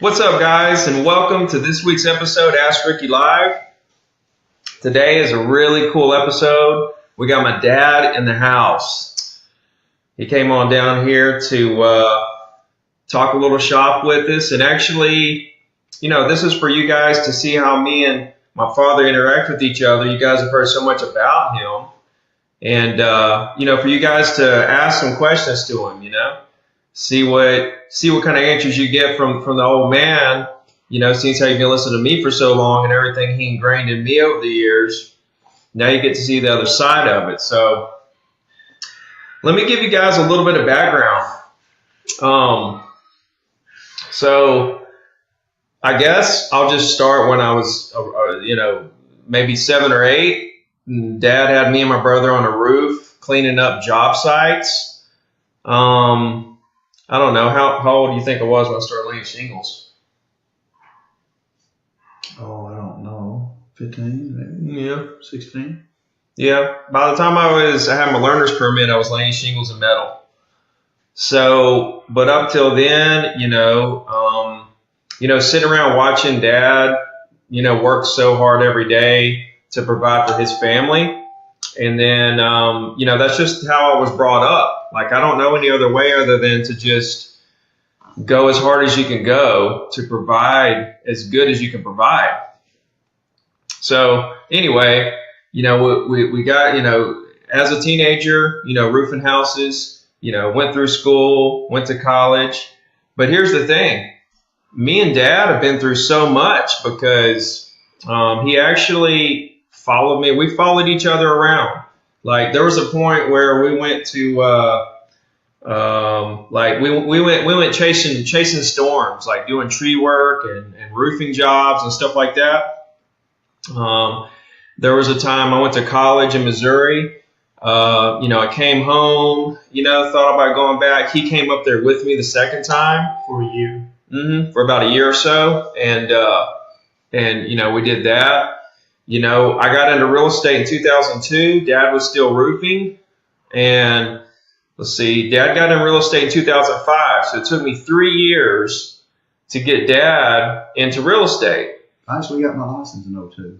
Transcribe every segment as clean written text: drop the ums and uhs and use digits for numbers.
What's up, guys, and welcome to this week's episode, Ask Ricky Live. Today is a really cool episode. We got my dad in the house. He came on down here to talk a little shop with us, and actually, this is for you guys to see how me and my father interact with each other. You guys have heard so much about him, and for you guys to ask some questions to him, see what kind of answers you get from the old man, since how you've been listening to me for so long and everything he ingrained in me over the years. Now you get to see the other side of it. So let me give you guys a little bit of background. So I guess I'll just start when I was, maybe 7 or 8. Dad had me and my brother on a roof cleaning up job sites. I don't know. How old do you think I was when I started laying shingles? Oh, I don't know. 15, maybe? Yeah. 16? Yeah. By the time I had my learner's permit, I was laying shingles and metal. So, but up till then, sitting around watching Dad, work so hard every day to provide for his family. And then, that's just how I was brought up. Like, I don't know any other way other than to just go as hard as you can go to provide as good as you can provide. So anyway, we got, as a teenager, roofing houses, went through school, went to college. But here's the thing. Me and Dad have been through so much because he actually followed me. We followed each other around. Like, there was a point where we went to we went chasing storms, like doing tree work and roofing jobs and stuff like that. There was a time I went to college in Missouri. I came home, thought about going back. He came up there with me the second time. For a year. For about a year or so. And we did that. I got into real estate in 2002. Dad was still roofing. And let's see, Dad got in real estate in 2005. So it took me 3 years to get Dad into real estate. I actually got my license in 02.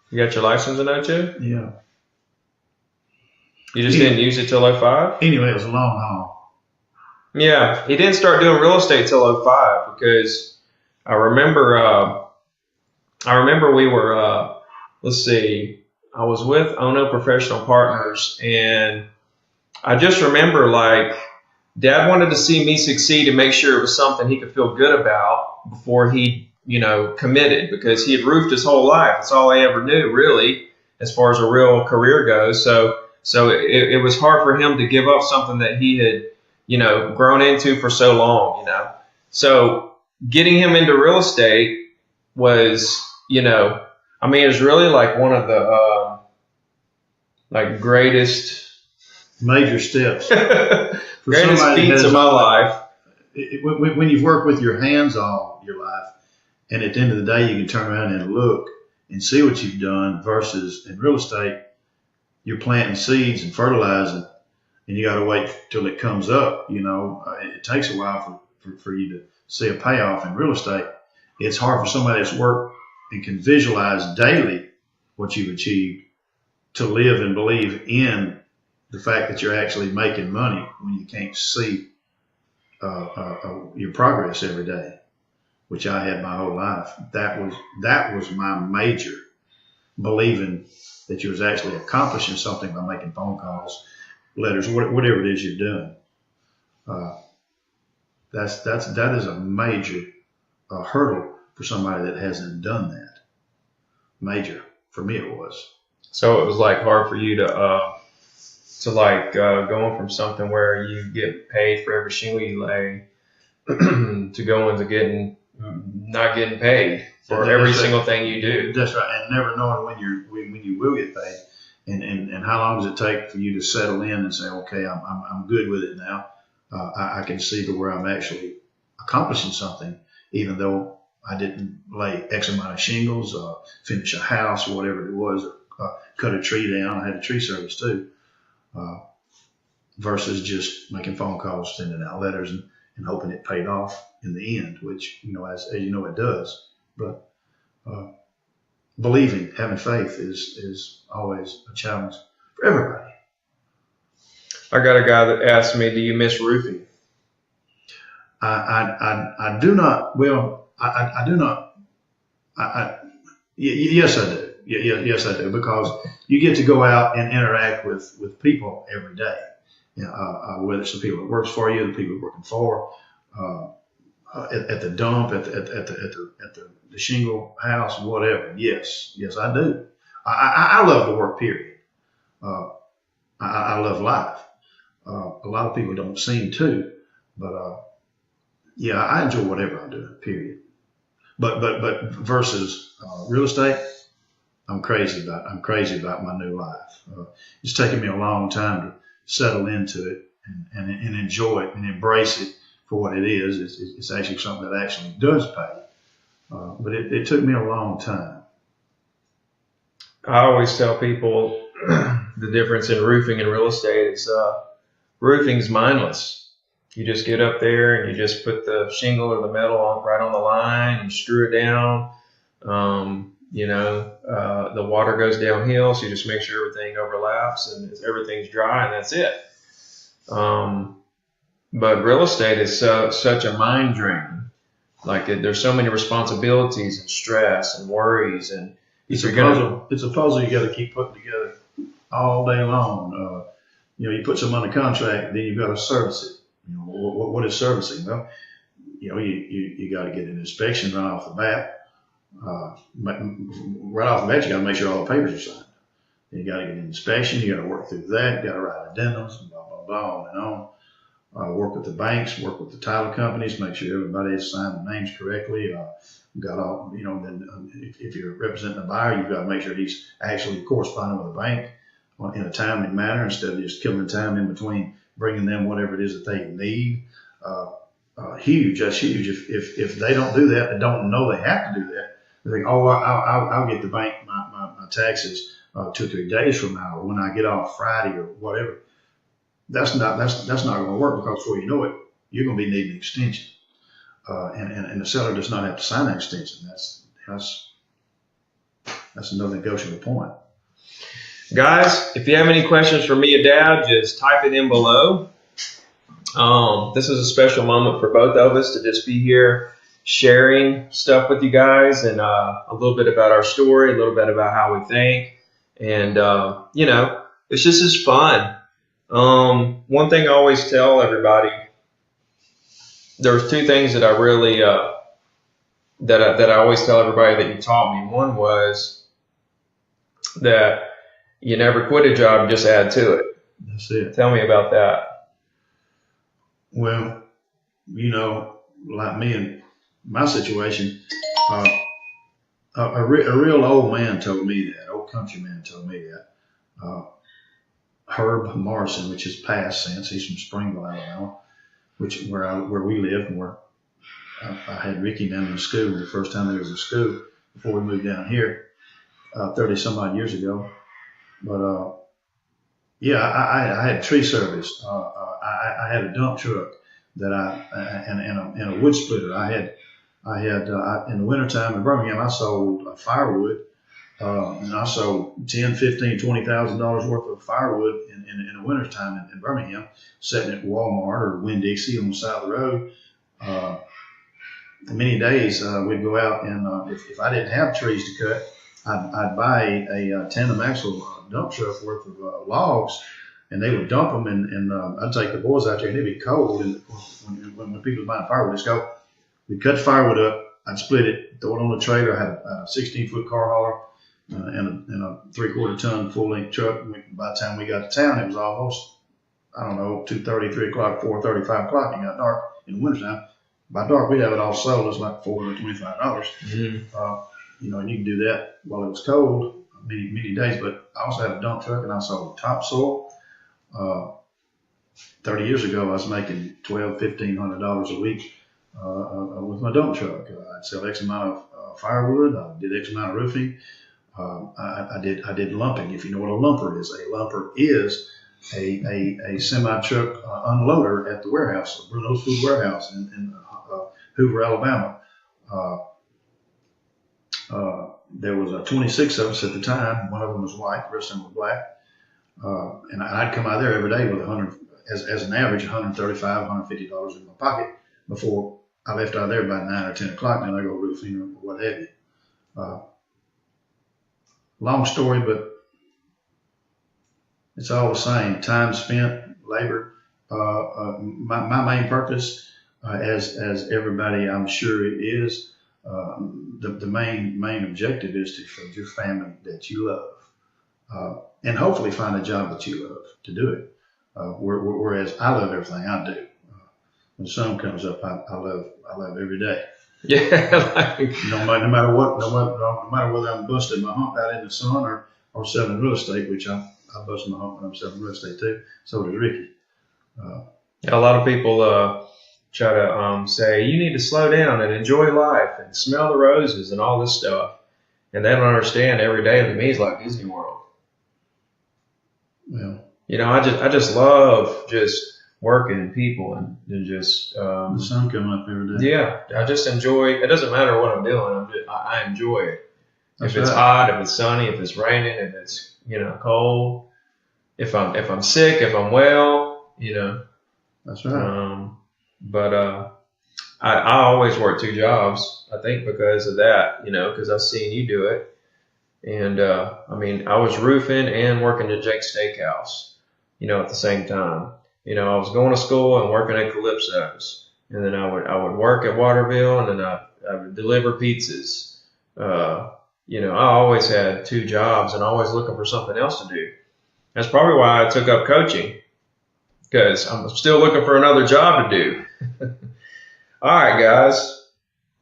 You got your license in 02? Yeah. You just didn't use it till 05? Anyway, it was a long haul. Yeah, he didn't start doing real estate till 05 because I remember we were, I was with Ono Professional Partners, and I just remember, like, Dad wanted to see me succeed and make sure it was something he could feel good about before he, committed, because he had roofed his whole life. That's all he ever knew, really, as far as a real career goes. So it was hard for him to give up something that he had, grown into for so long, So getting him into real estate was, it was really like one of the greatest major steps. Greatest feats of my life. When you've worked with your hands all your life, and at the end of the day you can turn around and look and see what you've done, versus in real estate you're planting seeds and fertilizing, and you got to wait till it comes up. It takes a while for you to see a payoff in real estate. It's hard for somebody that's worked and can visualize daily what you've achieved to live and believe in the fact that you're actually making money when you can't see your progress every day, which I had my whole life. That was my major, believing that you was actually accomplishing something by making phone calls, letters, whatever it is you're doing. That is a major hurdle for somebody that hasn't done that. Major. For me it was. So it was like hard for you to going from something where you get paid for every shingle you lay to go into not getting paid for every single thing you do. That's right, and never knowing when you will get paid, and how long does it take for you to settle in and say, okay, I'm good with it now. I can see to where I'm actually accomplishing something, even though I didn't lay X amount of shingles, finish a house or whatever it was, cut a tree down. I had a tree service too, versus just making phone calls, sending out letters, and and hoping it paid off in the end, which, as you know, it does. But believing, having faith is always a challenge for everybody. I got a guy that asked me, do you miss roofing? I do not. Well, I do not. Yes, I do. Yes, I do, because you get to go out and interact with people every day. Whether it's the people that works for you, the people you're working for, at the dump, at the shingle house, whatever. Yes, I do. I love the work. Period. I love life. A lot of people don't seem to, but I enjoy whatever I do. Period. But versus real estate, I'm crazy about my new life. It's taken me a long time to settle into it and enjoy it and embrace it for what it is. It's actually something that actually does pay. But it took me a long time. I always tell people the difference in roofing and real estate is roofing's mindless. You just get up there and you just put the shingle or the metal right on the line and screw it down. The water goes downhill, so you just make sure everything overlaps and everything's dry, and that's it. But real estate is such a mind drain. Like there's so many responsibilities and stress and worries, and it's a puzzle. It's a puzzle you got to keep putting together all day long. You put something under contract, then you've got to service it. What is servicing? Well, you got to get an inspection right off the bat. Right off the bat, you got to make sure all the papers are signed. You got to get an inspection. You got to work through that. You got to write addendums, blah blah blah, on and on. Work with the banks, work with the title companies, make sure everybody has signed the names correctly. Got all, then if you're representing a buyer, you've got to make sure he's actually corresponding with the bank in a timely manner instead of just killing time in between bringing them whatever it is that they need. Huge. That's huge. If they don't do that, they don't know they have to do that. They think, I'll get the bank my taxes 2 or 3 days from now, or when I get off Friday or whatever. That's not going to work, because before you know it, you're going to be needing an extension, and the seller does not have to sign that extension. That's another negotiable point. Guys, if you have any questions for me or Dad, just type it in below. This is a special moment for both of us to just be here sharing stuff with you guys, and a little bit about our story, a little bit about how we think, and it's just as fun. One thing I always tell everybody, there's 2 things that I really that I always tell everybody that you taught me. One was that you never quit a job, just add to it. That's it. Tell me about that. Well, like me and my situation, a real old man told me that, old country man told me that. Herb Morrison, which has passed since. He's from Springville, Alabama, where we lived, and where I had Ricky down in school the first time there was a school before we moved down here 30 some odd years ago. But I had tree service. I had a dump truck that and a wood splitter. I had in the wintertime in Birmingham, I sold firewood. And I sold $10,000, $15,000, $20,000 worth of firewood in the wintertime in Birmingham, sitting at Walmart or Winn-Dixie on the side of the road. Many days we'd go out, and if I didn't have trees to cut, I'd buy a tandem axle dump truck worth of logs, and they would dump them, and I'd take the boys out there, and it'd be cold. And when people were buying firewood, let's go. We'd cut the firewood up, I'd split it, throw it on the trailer. I had a 16-foot car hauler. And a 3/4 ton full length truck. By the time we got to town, it was almost, 2:30, 3 o'clock, 4:30, 5 o'clock. It got dark in the wintertime. By dark, we'd have it all sold. It was like $425. Mm-hmm. And you can do that while it was cold, many days. But I also had a dump truck, and I sold topsoil. 30 years ago, I was making $1,200-$1,500 a week with my dump truck. I'd sell X amount of firewood. I did X amount of roofing. I did lumping. If you know what a lumper is a semi truck unloader at the warehouse, a Bruno's Food Warehouse in Hoover, Alabama. There was 26 of us at the time. One of them was white, the rest of them were black. And I'd come out there every day with as an average, $135, $150 in my pocket before I left out there by 9 or 10 o'clock. Then I go roofing or what have you. Long story, but it's all the same. Time spent, labor. My main purpose, as everybody I'm sure it is, the main objective is to feed your family that you love, and hopefully find a job that you love to do it. Whereas I love everything I do. When the sun comes up, I love every day. Yeah. No matter what, no matter whether I'm busting my hump out in the sun or selling real estate, which I bust my hump when I'm selling real estate too. So does Ricky. A lot of people try to say you need to slow down and enjoy life and smell the roses and all this stuff, and they don't understand every day to me is like Disney World. Well, I just love just working and people and just the sun coming up every day. Yeah, I just enjoy. It doesn't matter what I'm doing. I enjoy it. That's if it's right. hot, if it's sunny, if it's raining, if it's cold, if I'm sick, if I'm well, That's right. But I always work 2 jobs. I think because of that, because I've seen you do it. And I was roofing and working at Jake's Steakhouse, at the same time. I was going to school and working at Calypso's, and then I would work at Waterville, and then I would deliver pizzas. I always had 2 jobs and always looking for something else to do. That's probably why I took up coaching, because I'm still looking for another job to do. All right, guys.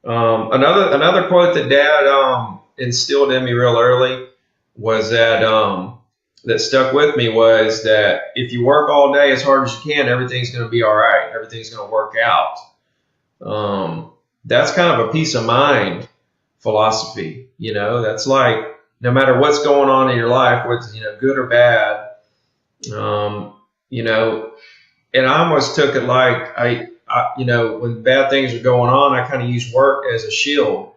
Another quote that Dad instilled in me real early was that stuck with me was that if you work all day as hard as you can, everything's going to be all right. Everything's going to work out. That's kind of a peace of mind philosophy. That's like no matter what's going on in your life, what's good or bad. And I almost took it like I when bad things are going on, I kind of use work as a shield,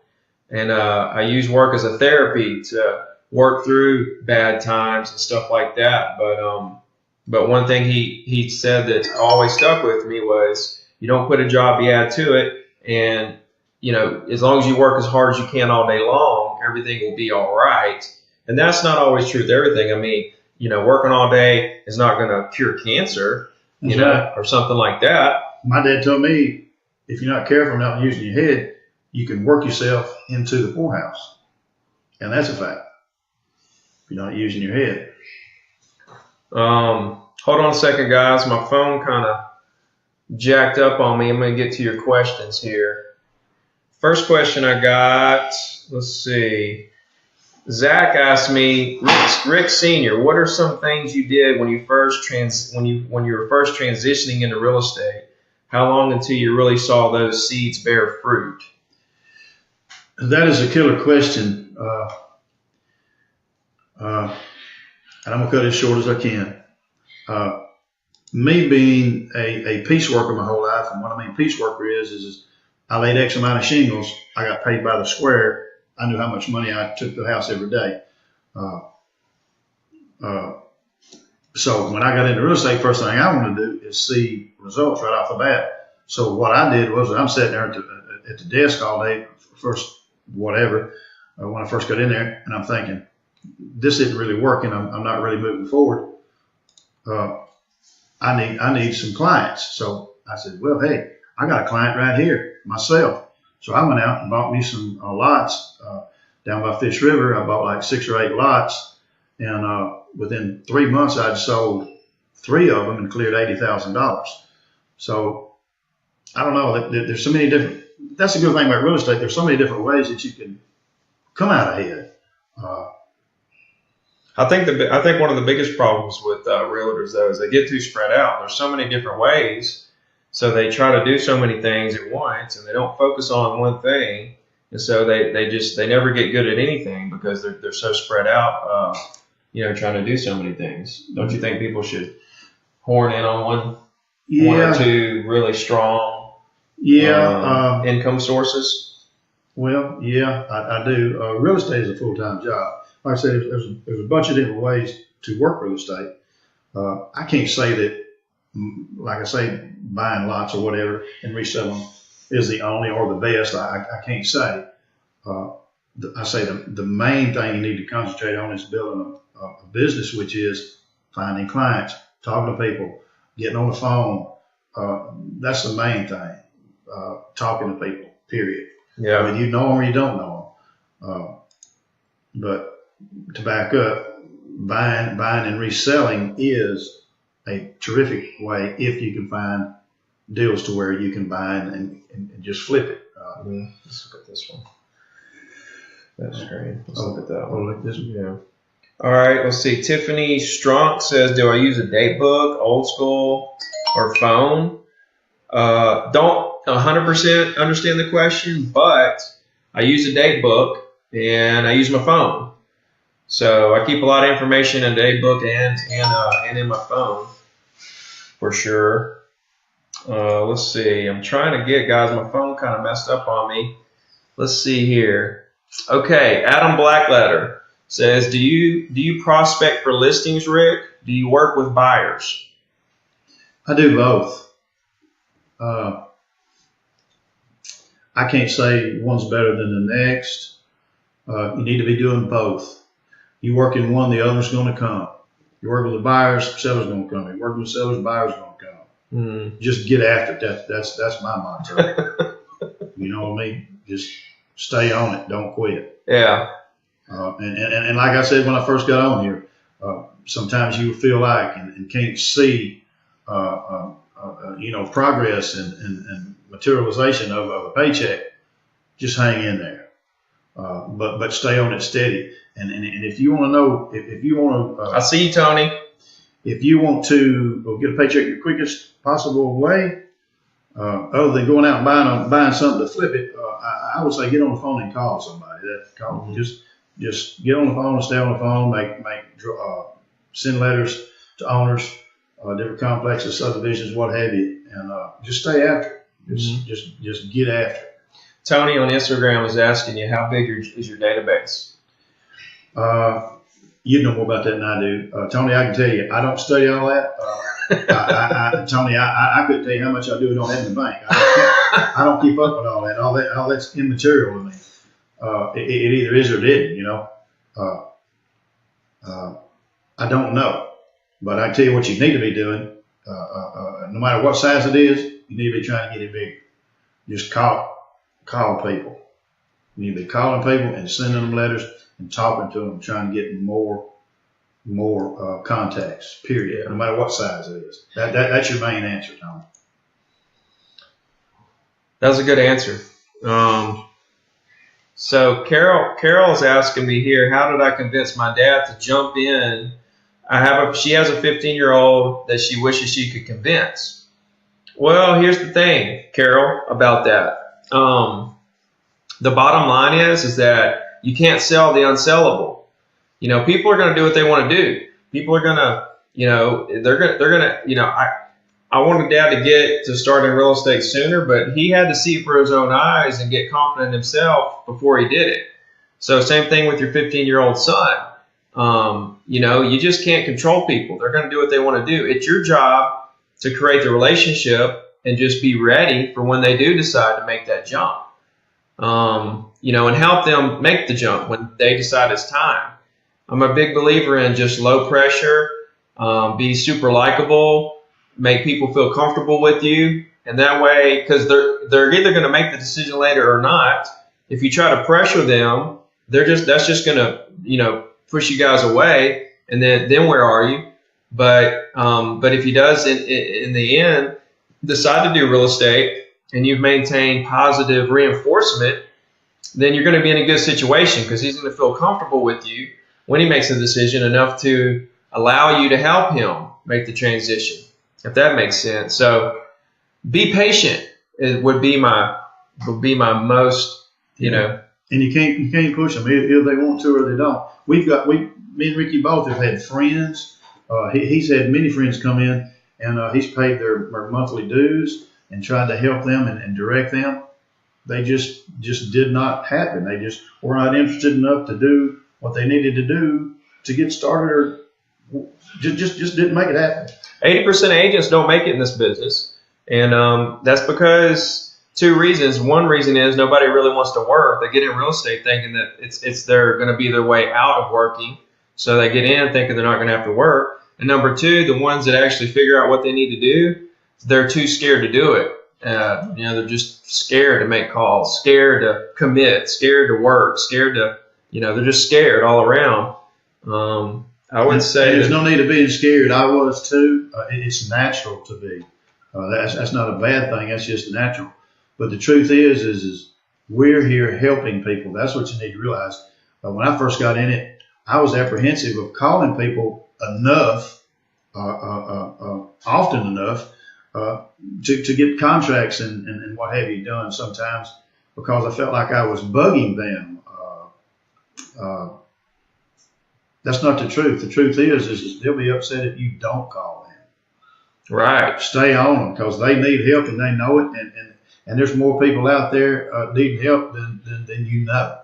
and I use work as a therapy to work through bad times and stuff like that. But one thing he said that always stuck with me was you don't quit a job, you add to it, and as long as you work as hard as you can all day long, everything will be all right. And that's not always true with everything. Working all day is not going to cure cancer, Right. or something like that. My dad told me if you're not careful, not using your head, you can work yourself into the poorhouse, and that's a fact. If you're not using your head. Hold on a second, guys. My phone kind of jacked up on me. I'm going to get to your questions here. First question I got, let's see. Zach asked me, Rick Senior, what are some things you did when you were first transitioning into real estate? How long until you really saw those seeds bear fruit? That is a killer question, and I'm gonna cut it as short as I can. Me being a piece worker my whole life, and what I mean piece worker is I laid X amount of shingles, I got paid by the square. I knew how much money I took to the house every day. So when I got into real estate, first thing I wanted to do is see results right off the bat. So what I did was I'm sitting there at the desk all day, first whatever, when I first got in there, and I'm thinking, this isn't really working. I'm not really moving forward. I need some clients. So I said, well, hey, I got a client right here myself. So I went out and bought me some lots down by Fish River. I bought like 6 or 8 lots, and within 3 months, I'd sold 3 of them and cleared $80,000. So I don't know. There's so many different. That's a good thing about real estate. There's so many different ways that you can come out ahead. I think one of the biggest problems with realtors though is they get too spread out. There's so many different ways, so they try to do so many things at once, and they don't focus on one thing, and so they never get good at anything because they're so spread out. Trying to do so many things. Don't you think people should horn in on one or Yeah, two really strong income sources? well, yeah, I do. Real estate is a full-time job. Like I said, there's a bunch of different ways to work real estate. I can't say that, like I say, buying lots or whatever and reselling is the only or the best. I can't say. I say the main thing you need to concentrate on is building a business, which is finding clients, talking to people, getting on the phone. That's the main thing. Talking to people, period. Yeah. Whether you know them or you don't know them. But to back up, buying and reselling is a terrific way if you can find deals to where you can buy and just flip it. Let's look at this one. That's great. Let's look at that one. Like this one. Yeah. All right. Let's see. Tiffany Strunk says, "Do I use a date book, old school, or phone?" Don't 100% understand the question, but I use a date book and I use my phone. So I keep a lot of information in a date book and in my phone for sure. Let's see. I'm trying to get, guys, my phone kind of messed up on me. Let's see here. Okay, Adam Blackletter says, do you prospect for listings, Rick? Do you work with buyers? I do both. I can't say one's better than the next. You need to be doing both. You work in one, the other's going to come. You work with the buyers, seller's going to come. You work with sellers, buyer's going to come. Just get after it. That's my motto. You know what I mean? Just stay on it. Don't quit. Yeah. And like I said when I first got on here, sometimes you feel like and can't see, progress and materialization of a paycheck. Just hang in there, but stay on it steady. And if you want to know, if you want to, I see you, Tony. If you want to get a paycheck the quickest possible way, other than going out and buying something to flip it, I would say get on the phone and call somebody. Just get on the phone and stay on the phone. Send letters to owners, different complexes, subdivisions, what have you, and just stay after it. Just get after it. Tony on Instagram was asking you, how big is your database? You know more about that than I do. Tony, I can tell you, I don't study all that. Tony, I couldn't tell you how much I do and don't have in the bank. I don't keep up with all that. All that's immaterial to me. It either is or didn't, I don't know. But I tell you what you need to be doing, no matter what size it is, you need to be trying to get it bigger. Just call people. You need to be calling people and sending them letters and talking to them, trying to get more contacts, period, no matter what size it is. That's your main answer, Tom. That's a good answer. So Carol's asking me here, how did I convince my dad to jump in? She has a 15-year-old that she wishes she could convince. Well, here's the thing, Carol, about that. The bottom line is that you can't sell the unsellable. People are going to do what they want to do. People are going to, they're going to, I wanted Dad to get to start in real estate sooner, but he had to see it for his own eyes and get confident in himself before he did it. So same thing with your 15-year-old son. You just can't control people. They're going to do what they want to do. It's your job to create the relationship and just be ready for when they do decide to make that jump. And help them make the jump when they decide it's time. I'm a big believer in just low pressure, be super likable, make people feel comfortable with you. And that way, because they're either going to make the decision later or not. If you try to pressure them, that's just going to, push you guys away. And then where are you? But if he does in the end decide to do real estate and you've maintained positive reinforcement, then you're going to be in a good situation because he's going to feel comfortable with you when he makes a decision enough to allow you to help him make the transition, if that makes sense. So be patient would be my most, And you can't push them if they want to or they don't. Me and Ricky both have had friends. He's had many friends come in and he's paid their monthly dues and tried to help them and direct them. They just did not happen. They just were not interested enough to do what they needed to do to get started, or just didn't make it happen. 80% of agents don't make it in this business, and that's because two reasons. One reason is nobody really wants to work. They get in real estate thinking that it's they're going to be their way out of working, so they get in thinking they're not going to have to work. And number two, the ones that actually figure out what they need to do, they're too scared to do it. They're just scared to make calls, scared to commit, scared to work, scared to, they're just scared all around. I would say there's no need to be scared. I was too. It's natural to be. That's not a bad thing. That's just natural. But the truth is we're here helping people. That's what you need to realize. When I first got in it, I was apprehensive of calling people enough, often enough, to get contracts and what have you done sometimes, because I felt like I was bugging them. That's not the truth. The truth is they'll be upset if you don't call them. Right. Stay on them because they need help and they know it. And there's more people out there needing help than you know.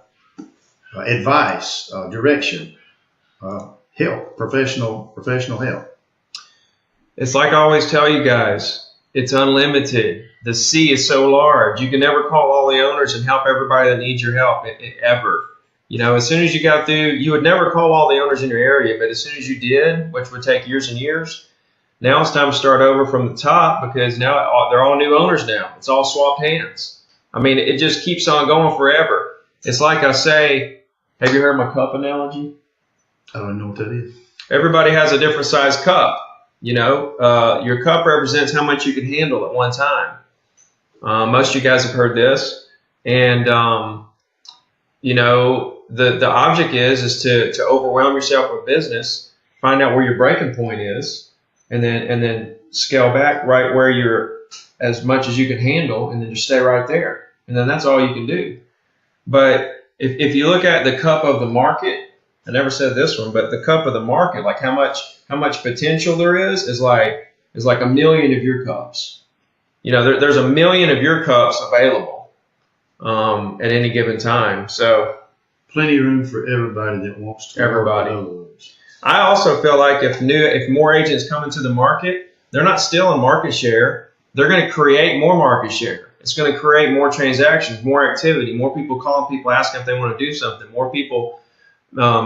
Advice, direction, help, professional help. It's like I always tell you guys, it's unlimited. The sea is so large. You can never call all the owners and help everybody that needs your help ever. As soon as you got through, you would never call all the owners in your area, but as soon as you did, which would take years and years, now it's time to start over from the top, because now they're all new owners now. It's all swapped hands. I mean, it just keeps on going forever. It's like I say, have you heard my cup analogy? I don't know what that is. Everybody has a different size cup. Your cup represents how much you can handle at one time. Most of you guys have heard this. And, the object is to overwhelm yourself with business, find out where your breaking point is, and then scale back right where you're as much as you can handle, and then just stay right there. And then that's all you can do. But if you look at the cup of the market, I never said this one, but the cup of the market, like how much potential there is like a million of your cups. There's a million of your cups available at any given time. So plenty of room for everybody that wants to. Everybody. I also feel like if more agents come into the market, they're not stealing market share. They're going to create more market share. It's going to create more transactions, more activity, more people calling people asking if they want to do something, more people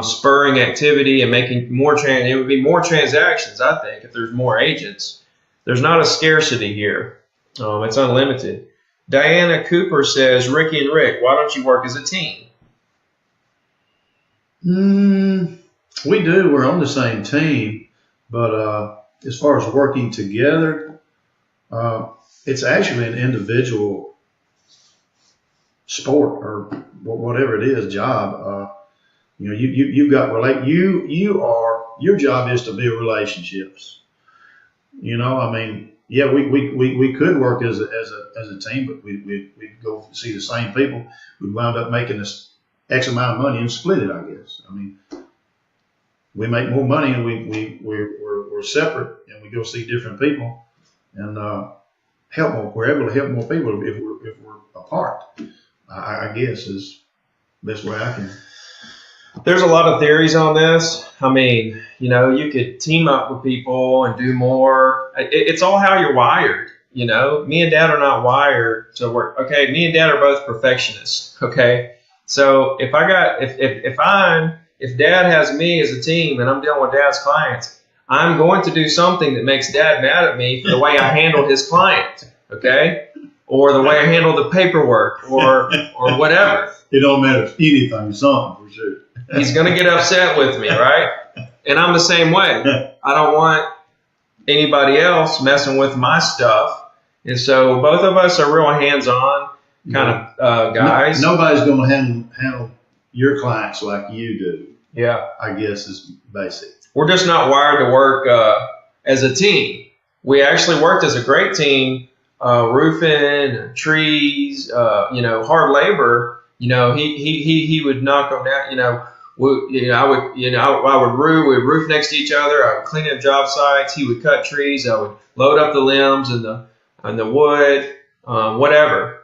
spurring activity and making more it would be more transactions, I think, if there's more agents. There's not a scarcity here. It's unlimited. Diana Cooper says, Ricky and Rick, why don't you work as a team? We do. We're on the same team. But as far as working together, it's actually an individual sport or whatever it is, job. You've got your job is to build relationships. Yeah, we could work as a team, but we'd go see the same people. We'd wound up making this X amount of money and split it, I guess. We make more money and we're separate, and we go see different people and help more. We're able to help more people if we're apart. I guess is the best way I can. There's a lot of theories on this. You could team up with people and do more. It's all how you're wired. Me and Dad are not wired to work. Okay, me and Dad are both perfectionists. Okay, so if Dad has me as a team and I'm dealing with Dad's clients, I'm going to do something that makes Dad mad at me for the way I handled his client. Okay, or the way I handled the paperwork, or whatever. It don't matter anything, something for sure. He's going to get upset with me, right? And I'm the same way. I don't want anybody else messing with my stuff. And so both of us are real hands-on kind of guys. Nobody's going to handle your clients like you do. Yeah. I guess is basic. We're just not wired to work as a team. We actually worked as a great team, roofing, trees, hard labor. He would knock them down. we'd roof next to each other. I would clean up job sites. He would cut trees. I would load up the limbs and the wood, whatever.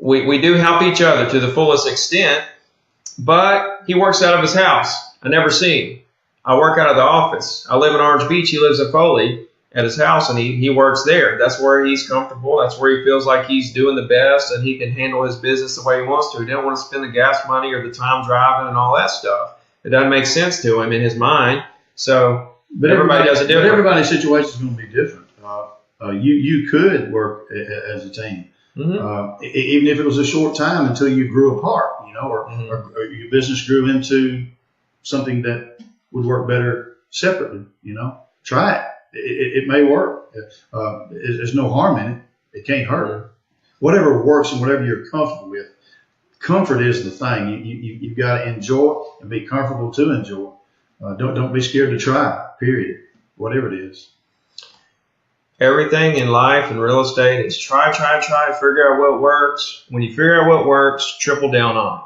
We do help each other to the fullest extent, but he works out of his house. I never see him. I work out of the office. I live in Orange Beach. He lives in Foley at his house, and he works there. That's where he's comfortable. That's where he feels like he's doing the best, and he can handle his business the way he wants to. He doesn't want to spend the gas money or the time driving and all that stuff. It doesn't make sense to him in his mind. So, but everybody does it different. But everybody's situation is going to be different. You could work as a team, even if it was a short time until you grew apart, or your business grew into something that would work better separately. Try it. It may work. There's no harm in it. It can't hurt. Whatever works and whatever you're comfortable with. Comfort is the thing. You've got to enjoy and be comfortable to enjoy. Don't be scared to try. Period. Whatever it is. Everything in life and real estate is try, figure out what works. When you figure out what works, triple down on it.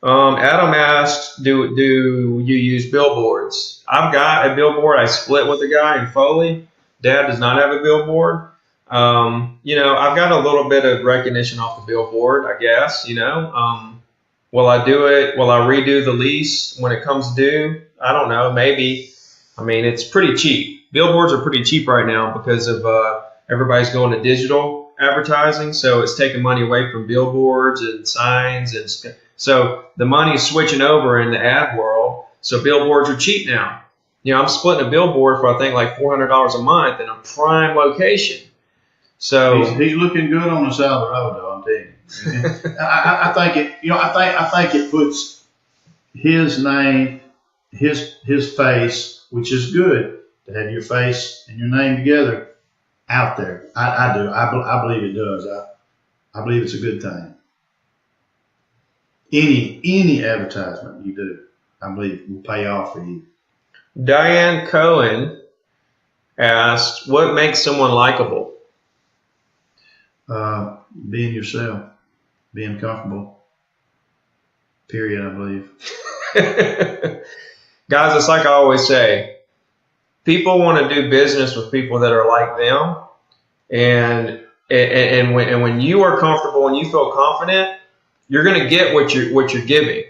Adam asked, do you use billboards? I've got a billboard. I split with a guy in Foley. Dad does not have a billboard. I've got a little bit of recognition off the billboard, I guess. Will I do it? Will I redo the lease when it comes due? I don't know. Maybe. I mean, it's pretty cheap. Billboards are pretty cheap right now because of everybody's going to digital advertising. So it's taking money away from billboards and signs. And so the money is switching over in the ad world. So billboards are cheap now. I'm splitting a billboard for, I think, like $400 a month in a prime location. So he's looking good on the side of the road, though, I'm telling you. I think it puts his name, his face, which is good to have your face and your name together out there. I do. I believe it does. I believe it's a good thing. Any advertisement you do, I believe will pay off for you. Diane Cohen asked, what makes someone likable? Being yourself, being comfortable. Period, I believe. Guys, it's like I always say, people want to do business with people that are like them. And when you are comfortable and you feel confident, you're going to get what you're giving.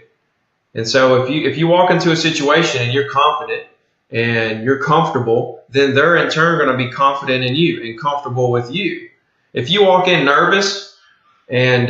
And so if you walk into a situation and you're confident and you're comfortable, then they're in turn going to be confident in you and comfortable with you. If you walk in nervous and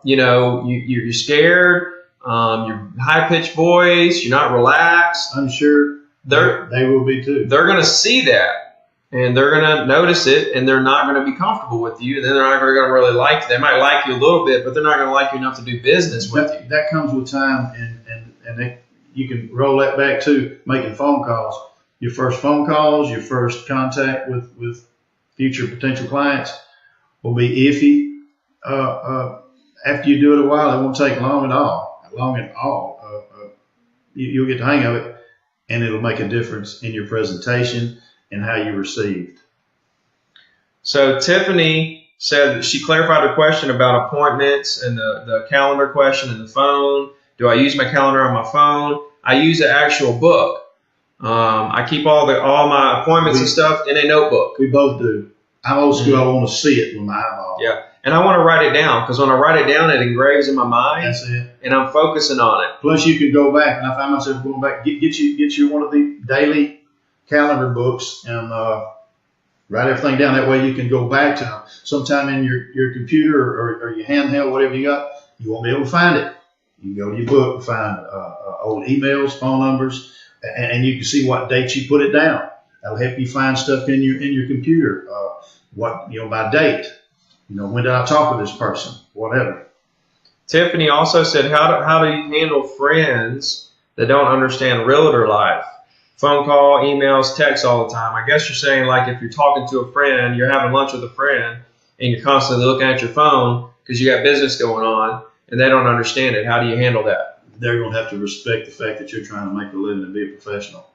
you're scared, you're high-pitched voice, you're not relaxed, I'm sure they will be too. They're going to see that and they're going to notice it, and they're not going to be comfortable with you. And then they're not going to really like you. They might like you a little bit, but they're not going to like you enough to do business with you. That comes with time, and you can roll that back to making phone calls. Your first phone calls, your first contact with future potential clients will be iffy. After you do it a while, it won't take long at all. You'll get the hang of it, and it'll make a difference in your presentation and how you're received. So Tiffany said that she clarified her question about appointments and the calendar question and the phone. Do I use my calendar on my phone? I use an actual book. I keep all my appointments and stuff in a notebook. We both do. I'm old school. I want to see it with my eyeball. Yeah, and I want to write it down, because when I write it down, it engraves in my mind. That's it. And I'm focusing on it. Plus, you can go back, and I find myself going back. Get you one of the daily calendar books and write everything down. That way, you can go back to sometime in your computer or your handheld, whatever you got. You won't be able to find it. You can go to your book and find old emails, phone numbers, and you can see what date you put it down. That'll help you find stuff in your computer. By date. When did I talk with this person? Whatever. Tiffany also said, how do you handle friends that don't understand realtor life? Phone call, emails, text all the time. I guess you're saying, like, if you're talking to a friend, you're having lunch with a friend, and you're constantly looking at your phone because you got business going on, and they don't understand it. How do you handle that? They're going to have to respect the fact that you're trying to make a living and be a professional.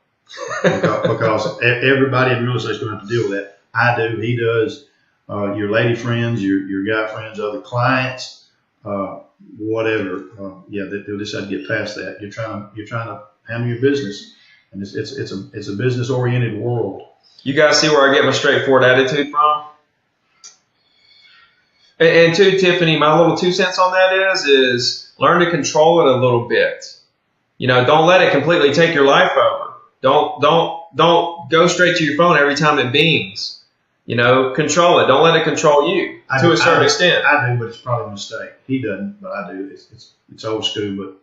because everybody in real estate is going to have to deal with that. I do. He does. Your lady friends, your guy friends, other clients. whatever. They'll just have to get past that. You're trying to handle your business, and it's a business oriented world. You guys see where I get my straightforward attitude from? And too, Tiffany, my little 2 cents on that is learn to control it a little bit. Don't let it completely take your life over. Don't go straight to your phone every time it bings. Control it. Don't let it control you to a certain extent. I do, but it's probably a mistake. He doesn't, but I do. It's old school, but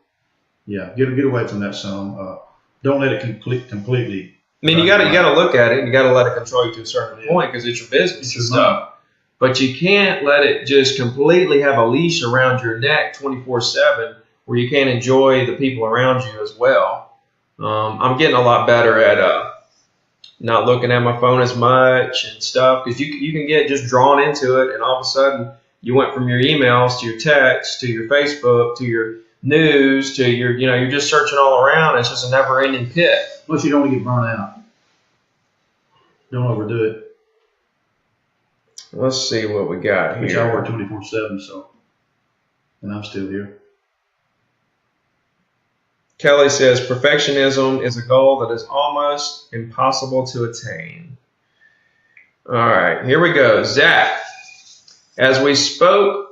yeah, get away from that some. Don't let it completely. I mean, you got to look at it. And you got to let it control you to a certain point because it's your business It's your and stuff. But you can't let it just completely have a leash around your neck 24/7 where you can't enjoy the people around you as well. I'm getting a lot better at not looking at my phone as much and stuff because you can get just drawn into it, and all of a sudden you went from your emails to your texts to your Facebook to your news to your you're just searching all around. It's just a never-ending pit. Plus, you don't want to get burnt out. Don't overdo it. Let's see what we got Which here. I work 24/7, so, and I'm still here. Kelly says perfectionism is a goal that is almost impossible to attain. All right, here we go. Zach, as we spoke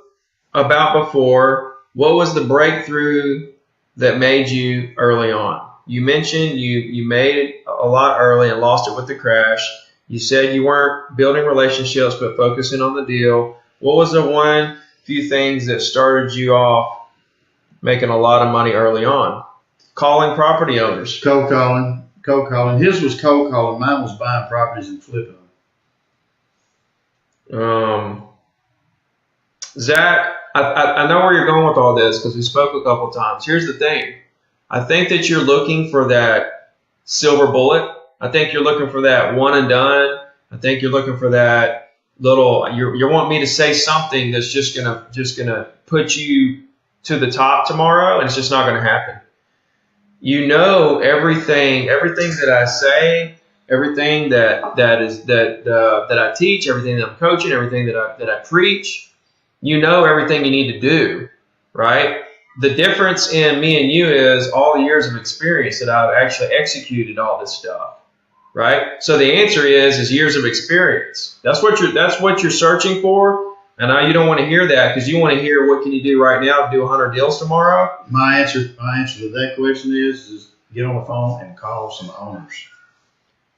about before, what was the breakthrough that made you early on? You mentioned you made it a lot early and lost it with the crash. You said you weren't building relationships but focusing on the deal. What was the few things that started you off making a lot of money early on? Calling property owners. Cold calling. His was cold calling. Mine was buying properties and flipping them. Zach, I know where you're going with all this because we spoke a couple times. Here's the thing. I think that you're looking for that silver bullet. I think you're looking for that one and done. I think you're looking for that little. You want me to say something that's just gonna put you to the top tomorrow, and it's just not gonna happen. Everything that I say, everything that I teach, everything that I'm coaching, everything that I preach. Everything you need to do, right? The difference in me and you is all the years of experience that I've actually executed all this stuff, right? So the answer is years of experience. That's what you're searching for. And now you don't want to hear that because you want to hear what can you do right now to do 100 deals tomorrow. My answer to that question is get on the phone and call some owners.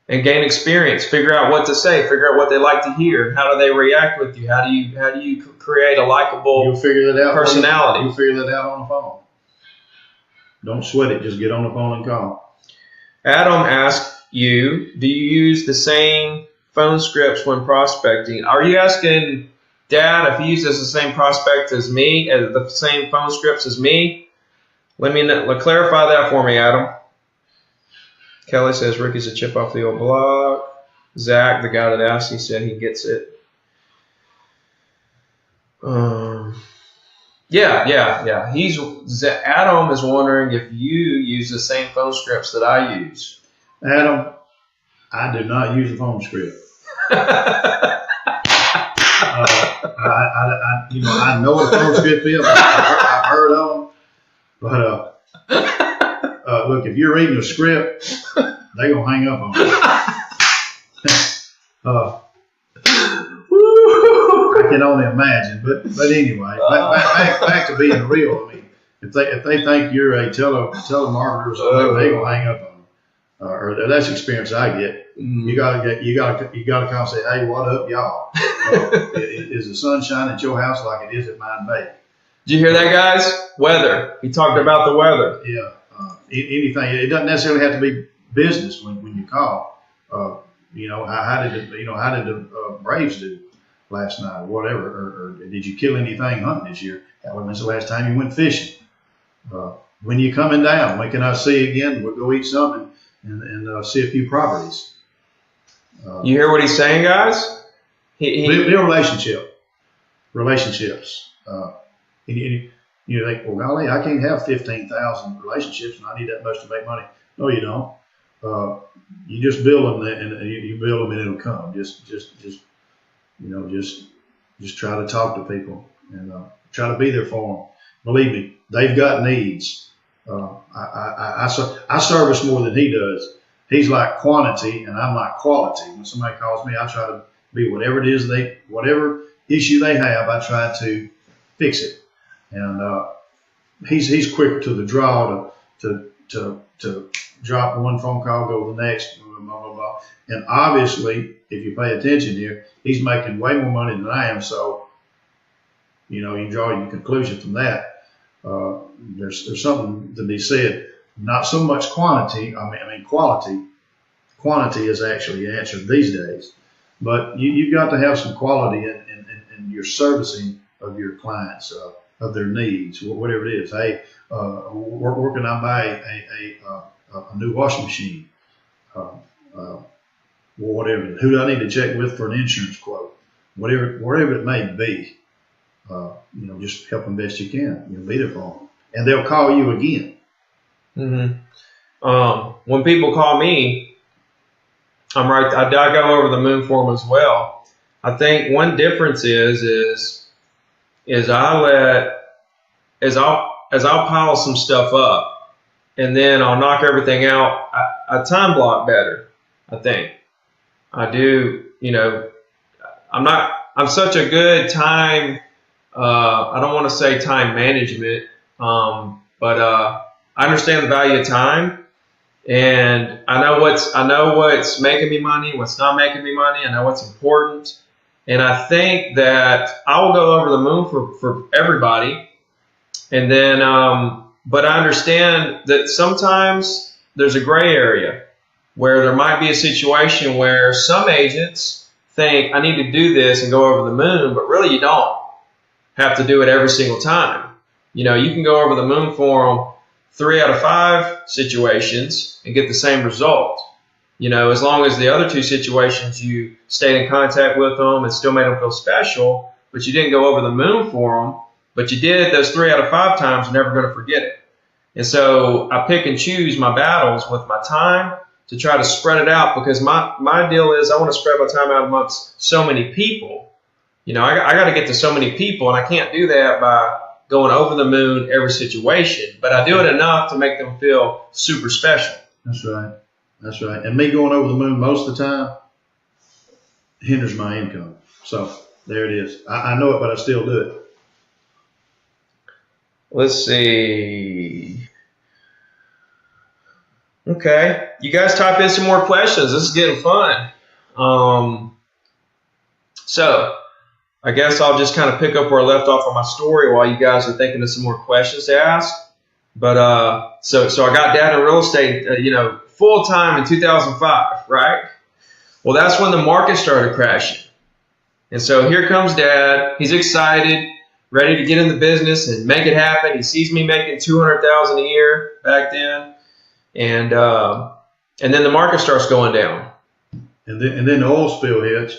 And gain experience. Figure out what to say. Figure out what they like to hear. How do they react with you? How do you create a likable You'll figure that out. Personality? You'll figure that out on the phone. Don't sweat it. Just get on the phone and call. Adam asked you, do you use the same phone scripts when prospecting? Are you asking Dad if he uses the same prospect as me, the same phone scripts as me? Let clarify that for me, Adam. Kelly says Ricky's a chip off the old block. Zach, the guy that asked, he said he gets it. Yeah. Adam is wondering if you use the same phone scripts that I use. Adam, I do not use a phone script. I know what a phone script is. I've heard of them, but look, if you're reading a script, they're gonna hang up on you. I can only imagine, but anyway, back to being real. I mean, if they think you're a telemarketer or something, they're gonna hang up on you. Or that's the experience I get. You gotta call and say, hey, what up, y'all? Is the sun shining at your house like it is at mine, babe? Did you hear that, guys? Weather. He talked about the weather. Yeah. Anything. It doesn't necessarily have to be business when you call. How did the Braves do last night, or whatever? Or did you kill anything hunting this year? When's the last time you went fishing? When you coming down? When can I see you again? We'll go eat something and see a few properties. You hear what he's saying, guys? Build relationships. You think, well, golly, I can't have 15,000 relationships and I need that much to make money. No, you don't. You just build them and you build them and it'll come. Just try to talk to people and Try to be there for them. Believe me, they've got needs. I service more than he does. He's like quantity, and I'm like quality. When somebody calls me, I try to be whatever it is whatever issue they have, I try to fix it. And he's quicker to the draw to drop one phone call, go to the next, blah, blah, blah. And obviously, if you pay attention here, he's making way more money than I am. So, you draw your conclusion from that. There's something to be said. Not so much quantity. I mean quality. Quantity is actually the answer these days. But you've got to have some quality in your servicing of your clients, of their needs, whatever it is. Hey, where can I buy a new washing machine? Whatever. Who do I need to check with for an insurance quote? Whatever it may be. Just help them best you can. Be there for them, and they'll call you again. Mm-hmm. When people call me, I'm right. I go over the moon for them as well. I think one difference is I'll pile some stuff up, and then I'll knock everything out. I time block better. I think I do. I'm such a good time. I don't want to say time management, but I understand the value of time, and I know what's making me money, what's not making me money. I know what's important, and I think that I will go over the moon for everybody. And then, but I understand that sometimes there's a gray area where there might be a situation where some agents think I need to do this and go over the moon, but really you don't have to do it every single time. You can go over the moon for them 3 out of 5 situations and get the same result. As long as the other 2 situations you stayed in contact with them and still made them feel special, but you didn't go over the moon for them, but you did those 3 out of 5 times, you're never going to forget it. And so I pick and choose my battles with my time to try to spread it out, because my deal is I want to spread my time out amongst so many people. I got to get to so many people, and I can't do that by going over the moon every situation, but I do it enough to make them feel super special. That's right. And me going over the moon most of the time hinders my income. So there it is. I know it, but I still do it. Let's see. Okay. You guys type in some more questions. This is getting fun. So I guess I'll just kind of pick up where I left off on my story while you guys are thinking of some more questions to ask. But so I got Dad in real estate, full time in 2005, right? Well, that's when the market started crashing. And so here comes Dad. He's excited, ready to get in the business and make it happen. He sees me making $200,000 a year back then, and then the market starts going down. And then the oil spill hits.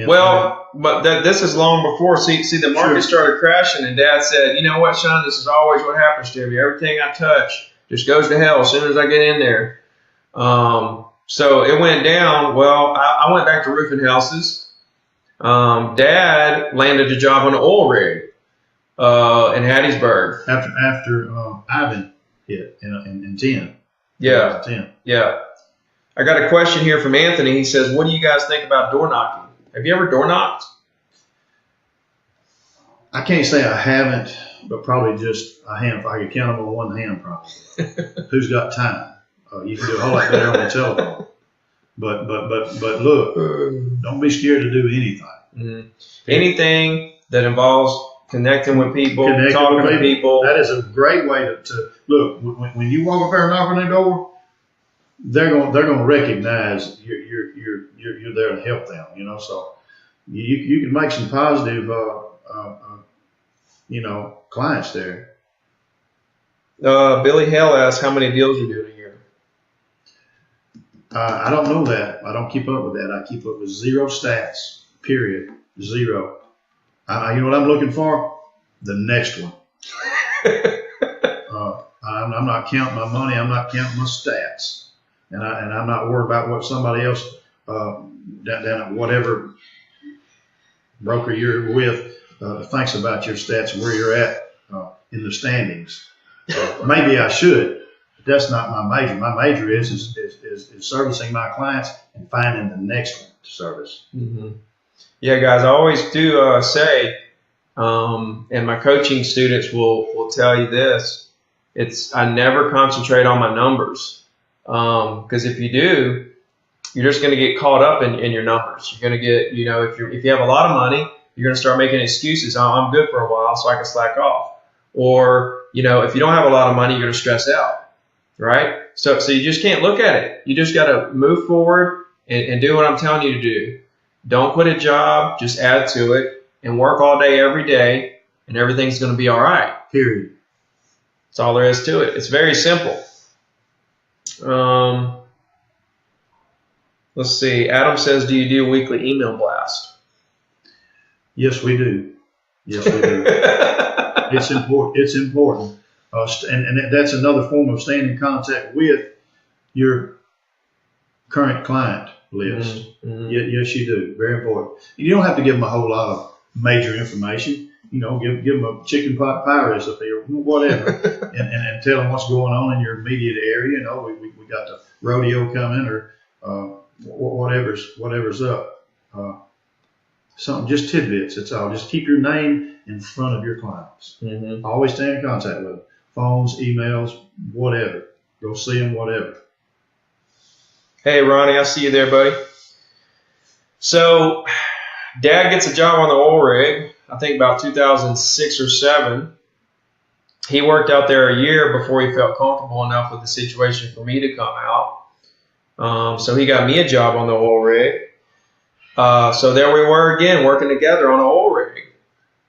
But this is long before. See, the market started crashing, and Dad said, "You know what, Sean? This is always what happens to me. Everything I touch just goes to hell as soon as I get in there." So it went down. Well, I went back to roofing houses. Dad landed a job on an oil rig in Hattiesburg. After Ivan hit in 10. Yeah. 10. Yeah. I got a question here from Anthony. He says, "What do you guys think about door knocking? Have you ever door knocked?" I can't say I haven't, but probably just a hand. If I could count them on one hand, probably. Who's got time? You can do a whole lot better on the telephone. But look, don't be scared to do anything. Mm-hmm. Anything that involves connecting with people, talking to people. That is a great way to look. When you walk up there and knock on their door, they're going to recognize you're there to help them. So you can make some positive clients there. Billy Hale asks how many deals you do in a year. I don't know that. I don't keep up with that. I keep up with 0 stats. Period. 0. You know what I'm looking for? The next one. I'm not counting my money. I'm not counting my stats, and I'm not worried about what somebody else down at whatever broker you're with thinks about your stats and where you're at in the standings. Maybe I should, but that's not my major. My major is servicing my clients and finding the next one to service. Mm-hmm. Yeah, guys, I always do say, and my coaching students will tell you this, I never concentrate on my numbers, because if you do, you're just going to get caught up in your numbers. You're going to get, if you have a lot of money, you're going to start making excuses. Oh, I'm good for a while, so I can slack off. Or, if you don't have a lot of money, you're going to stress out, right? So you just can't look at it. You just got to move forward and do what I'm telling you to do. Don't quit a job, just add to it and work all day, every day, and everything's going to be all right. Period. That's all there is to it. It's very simple. Let's see. Adam says, do you do a weekly email blast? Yes, we do. Yes, we do. It's important. It's important. And that's another form of staying in contact with your current client list. Mm-hmm. Yes, you do. Very important. You don't have to give them a whole lot of major information. Give them a chicken pot pie recipe or whatever, and tell them what's going on in your immediate area. We got the rodeo coming, or whatever's up. Something, just tidbits. That's all. Just keep your name in front of your clients. Mm-hmm. Always stay in contact with them. Phones, emails, whatever. Go see them, whatever. Hey, Ronnie, I see you there, buddy. So, Dad gets a job on the oil rig, I think about 2006 or 7. He worked out there a year before he felt comfortable enough with the situation for me to come out. So he got me a job on the oil rig. So there we were again, working together on an oil rig.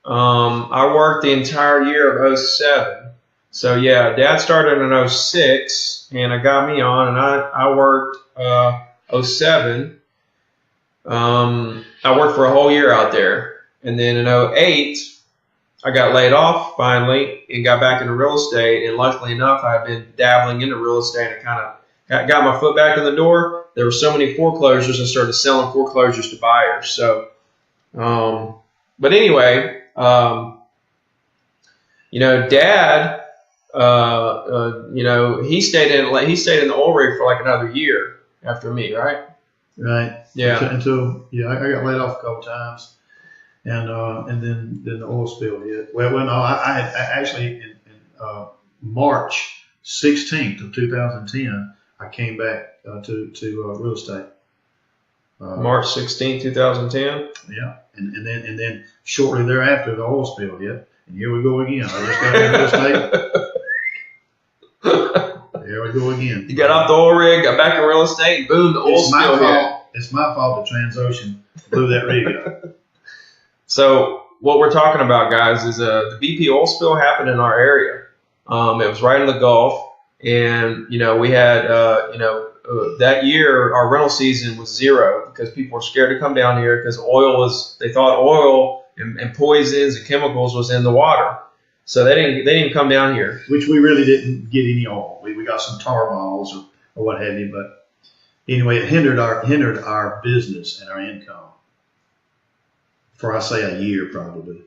I worked the entire year of 07. So yeah, Dad started in 06 and it got me on, and I worked 07. I worked for a whole year out there. And then in 08, I got laid off finally and got back into real estate. And luckily enough, I had been dabbling into real estate and kind of got my foot back in the door. There were so many foreclosures, I started selling foreclosures to buyers. So, but anyway, Dad, he stayed in the oil rig for like another year after me, right? Right. Yeah. Until I got laid off a couple times, and then the oil spill hit. Well, no, I actually in March 16th of 2010, I came back to real estate. March 16th, 2010. Yeah, and then shortly thereafter, the oil spill hit, and here we go again. I just got into real estate. There we go again. You got off the oil rig, got back in real estate, boom, the oil spill hit. It's my fault the Transocean blew that rig up. So what we're talking about, guys, is the BP oil spill happened in our area. It was right in the Gulf, and we had that year our rental season was 0 because people were scared to come down here because they thought oil and poisons and chemicals was in the water. So they didn't come down here. Which we really didn't get any oil. We got some tar balls or what have you, but anyway, it hindered our business and our income for, I say, a year probably.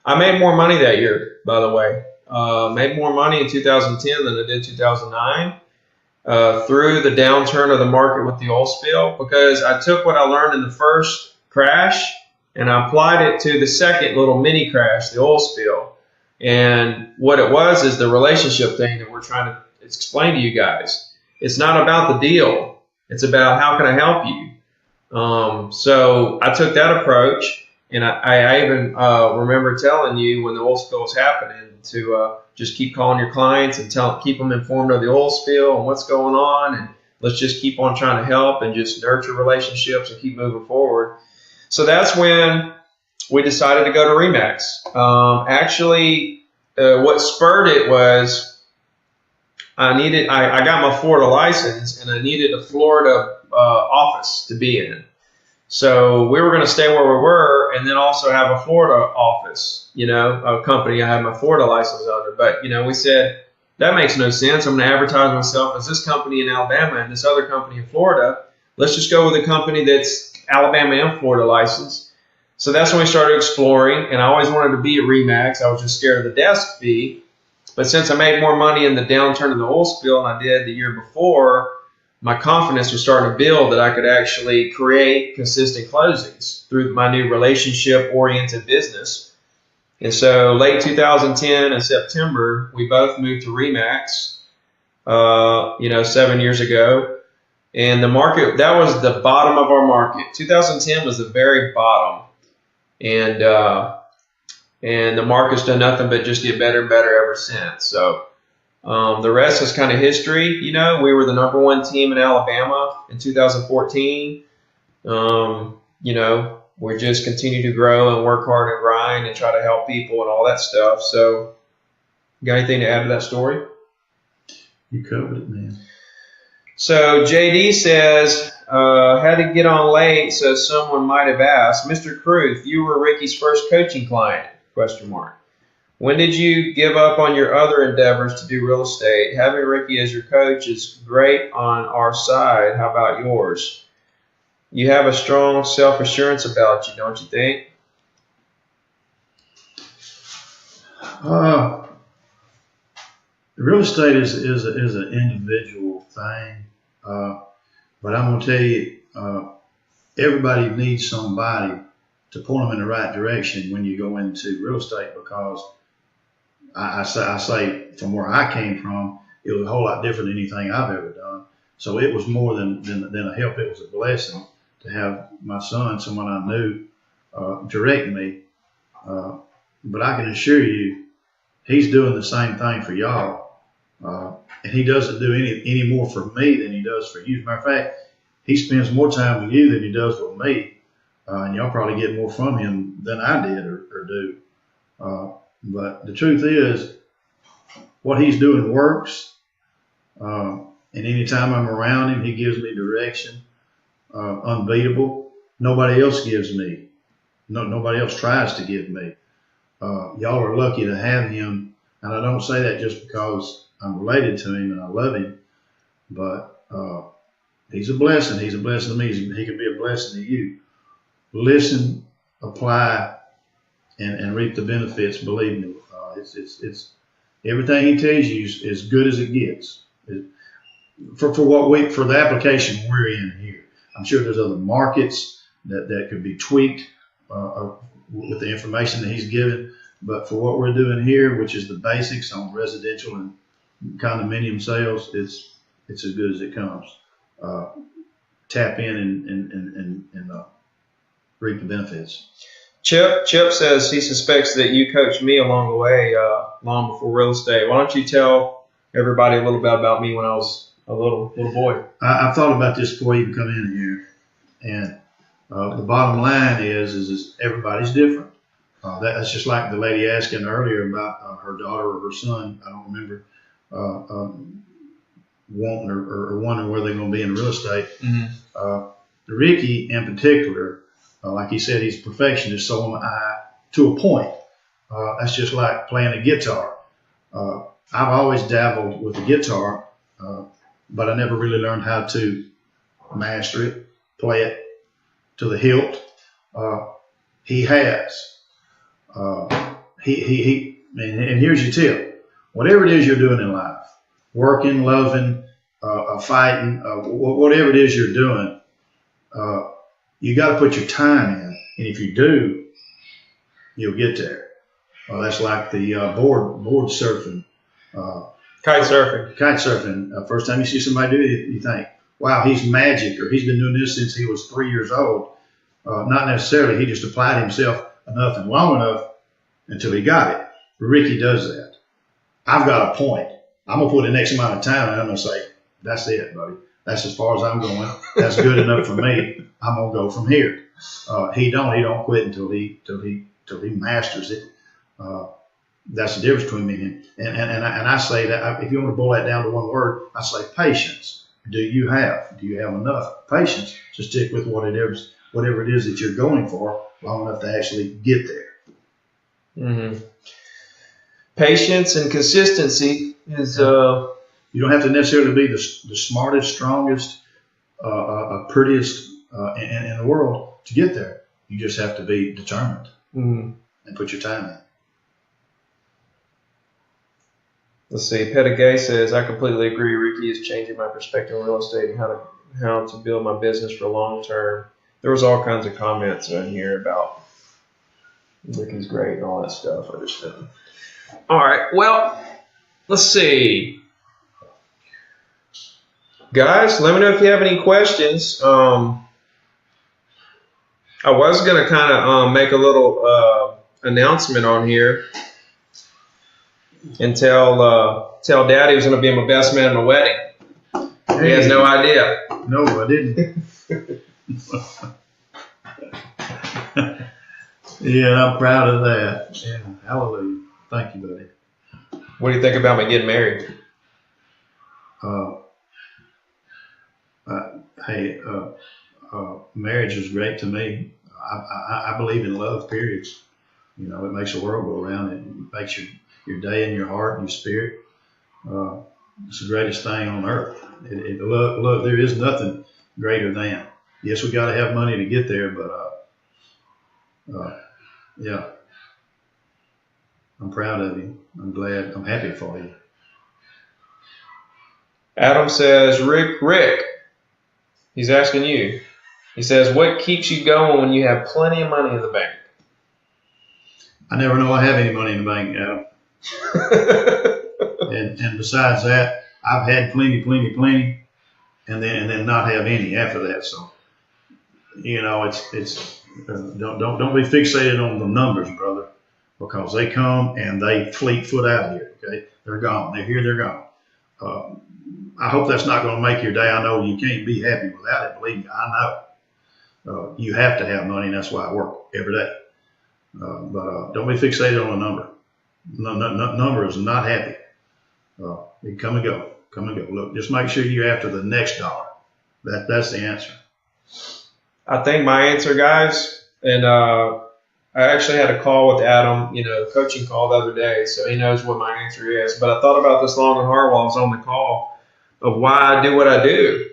I made more money that year, by the way. Made more money in 2010 than I did 2009 through the downturn of the market with the oil spill, because I took what I learned in the first crash and I applied it to the second little mini crash, the oil spill. And what it was is the relationship thing that we're trying to explain to you guys. It's not about the deal. It's about how can I help you. So I took that approach, and I even remember telling you when the oil spill was happening to just keep calling your clients and keep them informed of the oil spill and what's going on, and let's just keep on trying to help and just nurture relationships and keep moving forward. So that's when we decided to go to RE/MAX. Actually, what spurred it was I got my Florida license and I needed a Florida office to be in. So we were going to stay where we were and then also have a Florida office, a company I had my Florida license under. But, we said, that makes no sense. I'm going to advertise myself as this company in Alabama and this other company in Florida. Let's just go with a company that's Alabama and Florida licensed. So that's when we started exploring, and I always wanted to be at RE/MAX. I was just scared of the desk fee. But since I made more money in the downturn of the oil spill than I did the year before, my confidence was starting to build that I could actually create consistent closings through my new relationship-oriented business. And so late 2010 in September, we both moved to RE/MAX, 7 years ago. And the market, that was the bottom of our market. 2010 was the very bottom. And the market's done nothing but just get better and better ever since. So the rest is kind of history. We were the #1 team in Alabama in 2014. We just continue to grow and work hard and grind and try to help people and all that stuff. So, you got anything to add to that story? You covered it, man. So JD says, had to get on late, so someone might have asked, Mr. Carruth, you were Ricky's first coaching client? ? When did you give up on your other endeavors to do real estate? Having Ricky as your coach is great on our side. How about yours? You have a strong self-assurance about you, don't you think? Real estate is an individual thing, but I'm going to tell you, everybody needs somebody to point them in the right direction when you go into real estate, because I say from where I came from, it was a whole lot different than anything I've ever done. So it was more than a help. It was a blessing to have my son, someone I knew, direct me. But I can assure you, he's doing the same thing for y'all. And he doesn't do any more for me than he does for you. As a matter of fact, he spends more time with you than he does with me. And y'all probably get more from him than I did or do. But the truth is, what he's doing works. And anytime I'm around him, he gives me direction. Unbeatable. Nobody else gives me. Nobody else tries to give me. Y'all are lucky to have him. And I don't say that just because I'm related to him and I love him, but he's a blessing. He's a blessing to me. He can be a blessing to you. Listen, apply, and reap the benefits. Believe me, it's everything he tells you is as good as it gets. For the application we're in here. I'm sure there's other markets that could be tweaked with the information that he's given. But for what we're doing here, which is the basics on residential and condominium sales, it's as good as it comes. Tap in and reap the benefits. Chip says he suspects that you coached me along the way, long before real estate. Why don't you tell everybody a little bit about me when I was a little boy? I've thought about this before you come in here, and the bottom line is everybody's different. That's just like the lady asking earlier about her daughter or her son. I don't remember wanting or wondering where they're going to be in real estate. Mm-hmm. Ricky, in particular, like he said, he's a perfectionist, so am I to a point. That's just like playing a guitar. I've always dabbled with the guitar, but I never really learned how to master it, play it to the hilt. He has. And here's your tip. Whatever it is you're doing in life, working, loving, fighting, whatever it is you're doing, you got to put your time in. And if you do, you'll get there. That's like the board surfing. Kite surfing. Kite surfing. First time you see somebody do it, you think, wow, he's magic, or he's been doing this since he was 3 years old. Not necessarily. He just applied himself enough and long enough until he got it. Ricky does that. I've got a point. I'm going to put the next amount of time, and I'm going to say, that's it, buddy. That's as far as I'm going. That's good enough for me. I'm going to go from here. He don't quit until he masters it. That's the difference between me and him. And I say that if you want to boil that down to one word, I say patience. Do you have enough patience to stick with whatever it is that you're going for long enough to actually get there? Mm-hmm. Patience and consistency is. You don't have to necessarily be the smartest, strongest, prettiest in the world to get there. You just have to be determined Mm-hmm. and put your time in. Let's see. Pettigay says, I completely agree. Ricky is changing my perspective on real estate and how to build my business for long term. There was all kinds of comments in here about Ricky's great and all that stuff. I just didn't. All right. Well, let's see. Guys, let me know if you have any questions. I was going to kind of make a little announcement on here and tell Daddy was going to be my best man at my wedding. He has no idea. No, I didn't. Yeah, I'm proud of that. Yeah, hallelujah. Thank you, buddy. What do you think about me getting married? Hey, marriage is great to me. I believe in love, periods. You know, it makes the world go around. It makes your day and your heart and your spirit. It's the greatest thing on earth. Look, there is nothing greater than. Yes, we got to have money to get there, but yeah, I'm proud of you. I'm glad. I'm happy for you. Adam says, Rick, he's asking you. He says, what keeps you going when you have plenty of money in the bank? I never know I have any money in the bank, Adam. and besides that, I've had plenty, and then not have any after that. So, you know, it's don't be fixated on the numbers, brother, because they come and they fleet foot out of here. Okay, they're gone. They're here. They're gone. I hope that's not going to make your day. I know you can't be happy without it. Believe me, I know. You have to have money, and that's why I work every day. But don't be fixated on a number. Number is not happy. It come and go. Look, just make sure you're after the next dollar. That's the answer. I think my answer, guys, and I actually had a call with Adam, coaching call the other day, so he knows what my answer is. But I thought about this long and hard while I was on the call of why I do what I do.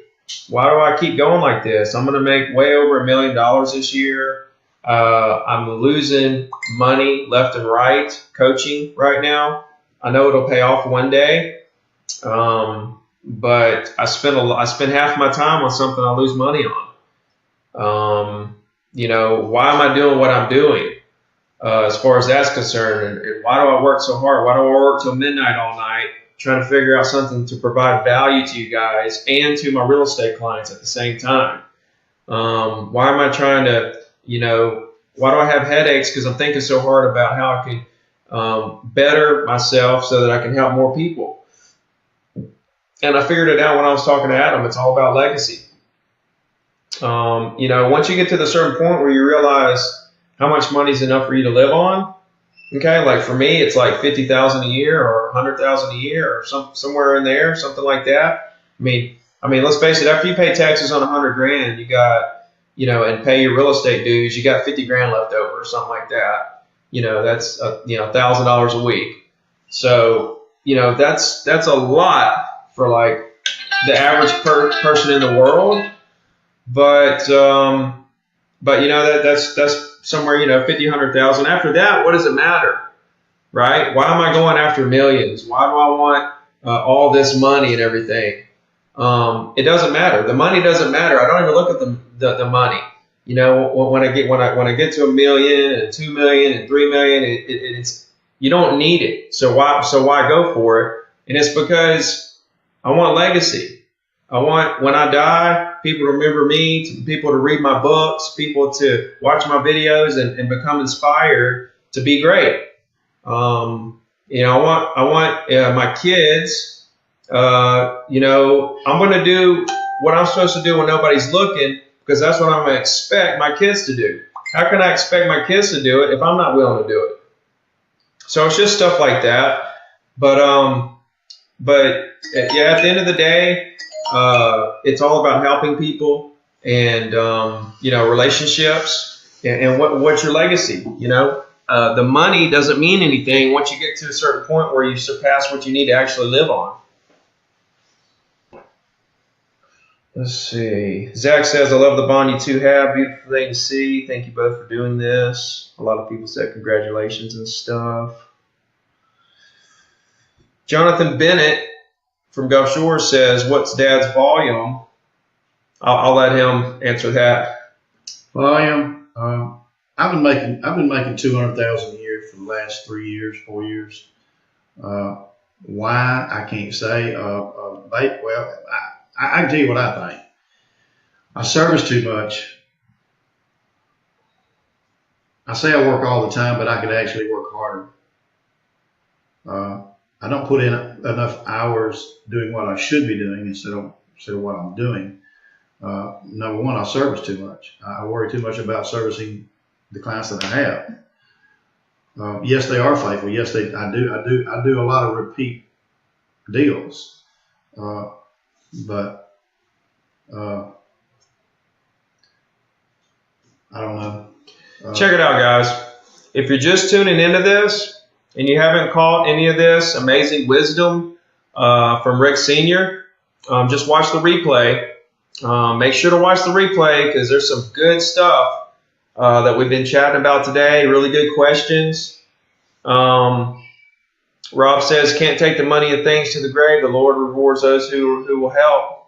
Why do I keep going like this? I'm going to make way over $1 million this year. I'm losing money left and right coaching right now. I know it'll pay off one day, but I spend half my time on something I lose money on. Why am I doing what I'm doing as far as that's concerned? And why do I work so hard? Why do I work till midnight all night trying to figure out something to provide value to you guys and to my real estate clients at the same time? Why am I trying to, why do I have headaches? Because I'm thinking so hard about how I can better myself so that I can help more people. And I figured it out when I was talking to Adam. It's all about legacy. Once you get to the certain point where you realize how much money is enough for you to live on, okay, like for me, it's like $50,000 a year or $100,000 a year or somewhere in there, something like that. I mean, let's face it. After you pay taxes on $100,000, you got, and pay your real estate dues, you got $50,000 left over or something like that. That's $1,000 a week. So that's a lot for like the average person in the world. But that's somewhere, 50, 100,000. After that, what does it matter, right? Why am I going after millions? Why do I want all this money and everything? It doesn't matter. The money doesn't matter. I don't even look at the money. When I get to $1 million and $2 million and $3 million, it's you don't need it. So why go for it? And it's because I want legacy. I want, when I die, people to remember me, people to read my books, people to watch my videos and become inspired to be great. I want my kids, I'm going to do what I'm supposed to do when nobody's looking, because that's what I'm going to expect my kids to do. How can I expect my kids to do it if I'm not willing to do it? So it's just stuff like that. But at the end of the day, it's all about helping people and, relationships and what's your legacy, the money doesn't mean anything once you get to a certain point where you surpass what you need to actually live on. Let's see. Zach says, I love the bond you two have. Beautiful thing to see. Thank you both for doing this. A lot of people said congratulations and stuff. Jonathan Bennett from Gulf Shores says, what's Dad's volume? I'll let him answer that. Volume. I've been making 200,000 a year for the last 4 years. Why I can't say. Well, I can tell you what I think. I service too much. I say I work all the time, but I could actually work harder. I don't put in enough hours doing what I should be doing instead of what I'm doing. Number one, I service too much. I worry too much about servicing the clients that I have. Yes, they are faithful. Yes, I do a lot of repeat deals. But I don't know. Check it out, guys. If you're just tuning into this and you haven't caught any of this amazing wisdom from Rick Sr., just watch the replay. Make sure to watch the replay because there's some good stuff that we've been chatting about today. Really good questions. Rob says, can't take the money and things to the grave. The Lord rewards those who will help.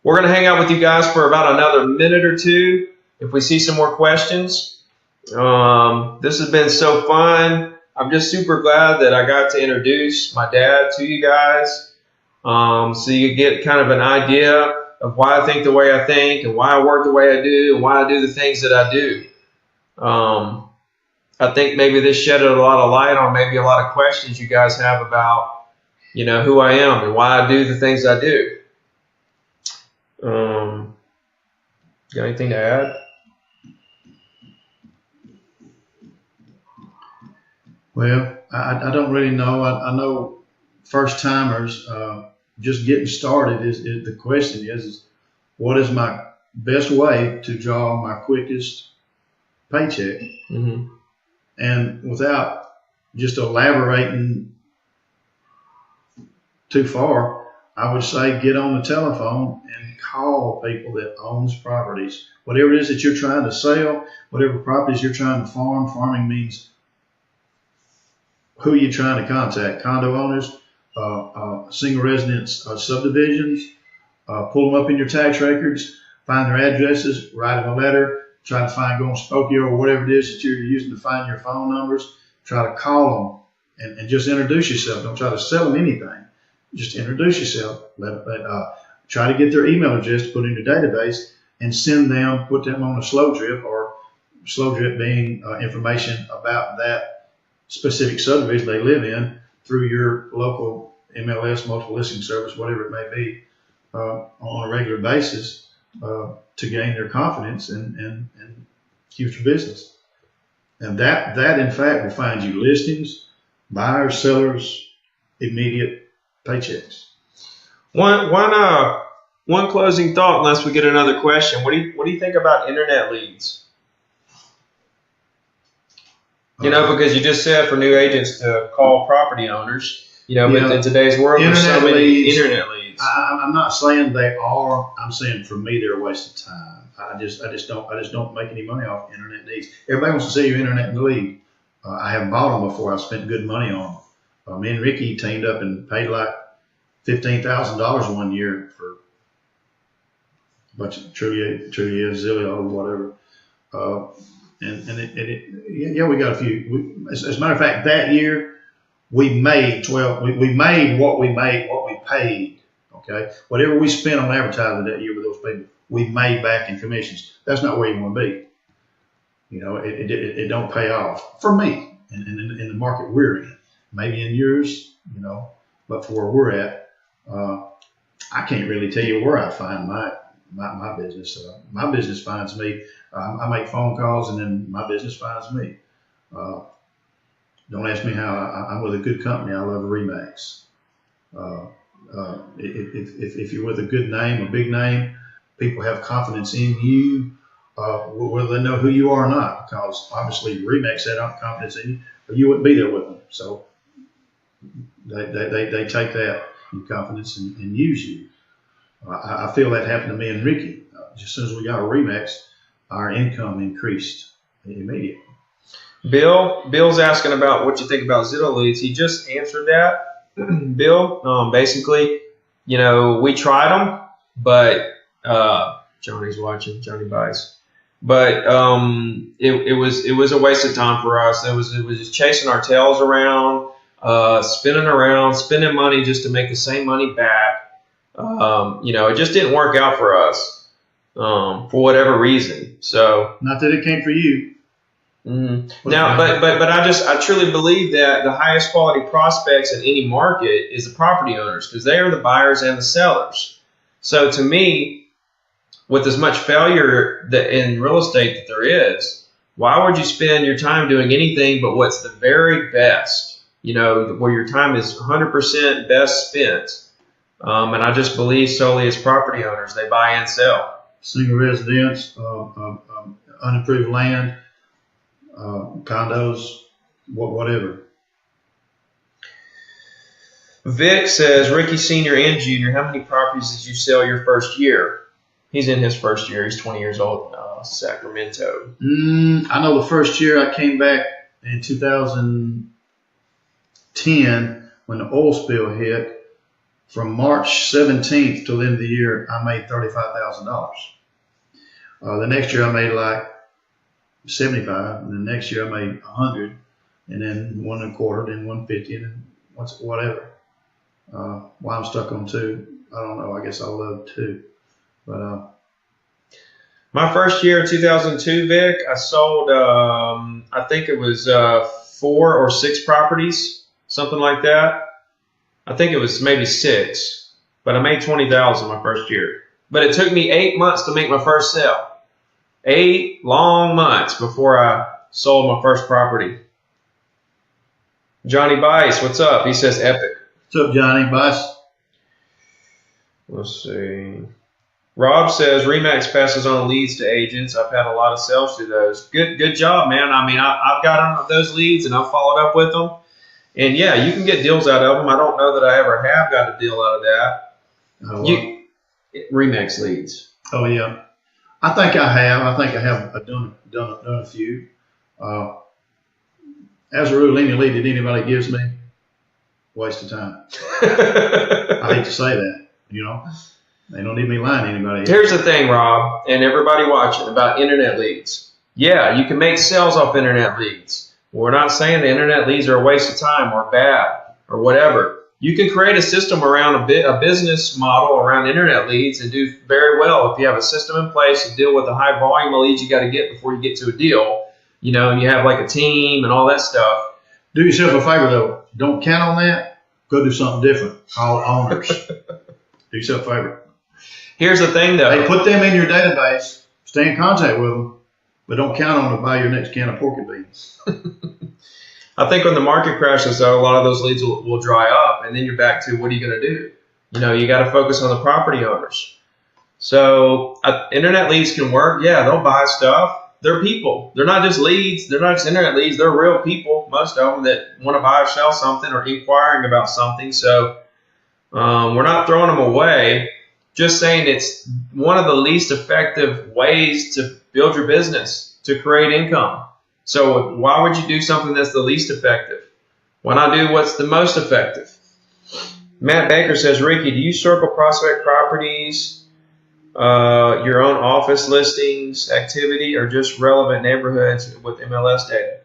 We're going to hang out with you guys for about another minute or two if we see some more questions. This has been so fun. I'm just super glad that I got to introduce my dad to you guys. So you get kind of an idea of why I think the way I think and why I work the way I do and why I do the things that I do. I think maybe this shedded a lot of light on maybe a lot of questions you guys have about, who I am and why I do the things I do. Got anything to add? Well, I don't really know. I know first timers just getting started is the question is what is my best way to draw my quickest paycheck? Mm-hmm. And without just elaborating too far, I would say get on the telephone and call people that owns properties. Whatever it is that you're trying to sell, whatever properties you're trying to farm. Farming means who you're trying to contact. Condo owners, single residence subdivisions. Pull them up in your tax records, find their addresses, write them a letter, try to go on Spokio or whatever it is that you're using to find your phone numbers. Try to call them and just introduce yourself. Don't try to sell them anything. Just introduce yourself. Try to get their email address to put in your database and put them on a slow drip, or slow drip being information about that specific subdivision they live in through your local MLS, multiple listing service, whatever it may be, on a regular basis to gain their confidence and future business. And that in fact will find you listings, buyers, sellers, immediate paychecks. One closing thought, unless we get another question. What do you think about internet leads? Because you just said for new agents to call property owners. But in today's world, there's so many internet leads. I'm not saying they are. I'm saying for me, they're a waste of time. I just don't make any money off internet leads. Everybody wants to see your internet lead. I have bought them before. I've spent good money on them. Me and Ricky teamed up and paid like $15,000 one year for a bunch of Trillia, Zillow, whatever. We got a few. As a matter of fact, that year we made we made what we paid. Okay, whatever we spent on advertising that year with those people, we made back in commissions. That's not where you want to be. It don't pay off for me in the market we're in. Maybe in yours, but for where we're at, I can't really tell you where I find my business. My business finds me. I make phone calls, and then my business finds me. Don't ask me how. I'm with a good company. I love Remax. If you're with a good name, a big name, people have confidence in you, whether they know who you are or not. Because obviously Remax had confidence in you, or you wouldn't be there with them. So they take that confidence and use you. I feel that happened to me and Ricky. Just as soon as we got a Remax, our income increased immediately. Bill's asking about what you think about Zillow leads. He just answered that. Bill, basically, we tried them, but Johnny's watching, Johnny Bice. But it was a waste of time for us. It was just chasing our tails around, spending money just to make the same money back. It just didn't work out for us for whatever reason. So not that it came for you. Now, but I truly believe that the highest quality prospects in any market is the property owners, because they are the buyers and the sellers. So to me, with as much failure in real estate that there is, why would you spend your time doing anything but what's the very best? Where your time is 100% best spent. And I just believe solely as property owners, they buy and sell. Single residence, unimproved land. Condos, whatever. Vic says, Ricky Sr. and Jr., how many properties did you sell your first year? He's in his first year. He's 20 years old, Sacramento. I know the first year I came back in 2010 when the oil spill hit. From March 17th till the end of the year, I made $35,000. The next year I made like 75, and the next year I made 100, and then 1.25, then 150, and then whatever. Why I'm stuck on 2, I don't know. I guess I love 2, but my first year in 2002, Vic, I sold I think it was 4 or 6 properties, something like that. I think it was maybe 6, but I made $20,000 my first year. But it took me 8 months to make my first sale. 8 long months before I sold my first property. Johnny Bice, what's up? He says epic. What's up, Johnny Bice? Let's see. Rob says Remax passes on leads to agents. I've had a lot of sales through those. Good job, man. I mean, I've got on those leads and I've followed up with them. And yeah, you can get deals out of them. I don't know that I ever have got a deal out of that. Remax leads. Oh yeah. I think I have done a few. As a rule, any lead that anybody gives me, waste of time. I hate to say that, They don't need me lying to anybody. Here's the thing, Rob, and everybody watching about internet leads. Yeah, you can make sales off internet leads. We're not saying the internet leads are a waste of time or bad or whatever. You can create a system around a business model around internet leads and do very well if you have a system in place to deal with the high volume of leads you got to get before you get to a deal, and you have like a team and all that stuff. Do yourself a favor though. Don't count on that. Go do something different. Call owners. Do yourself a favor. Here's the thing though. Hey, put them in your database. Stay in contact with them, but don't count on them to buy your next can of porky beans. I think when the market crashes, though, a lot of those leads will dry up, and then you're back to what are you going to do? You got to focus on the property owners. So internet leads can work. Yeah, they'll buy stuff. They're people. They're not just leads. They're not just internet leads. They're real people, most of them, that want to buy or sell something or inquiring about something. So we're not throwing them away. Just saying it's one of the least effective ways to build your business, to create income. So why would you do something that's the least effective? Why not do what's the most effective? Matt Baker says, Ricky, do you circle prospect properties, your own office listings, activity, or just relevant neighborhoods with MLS data?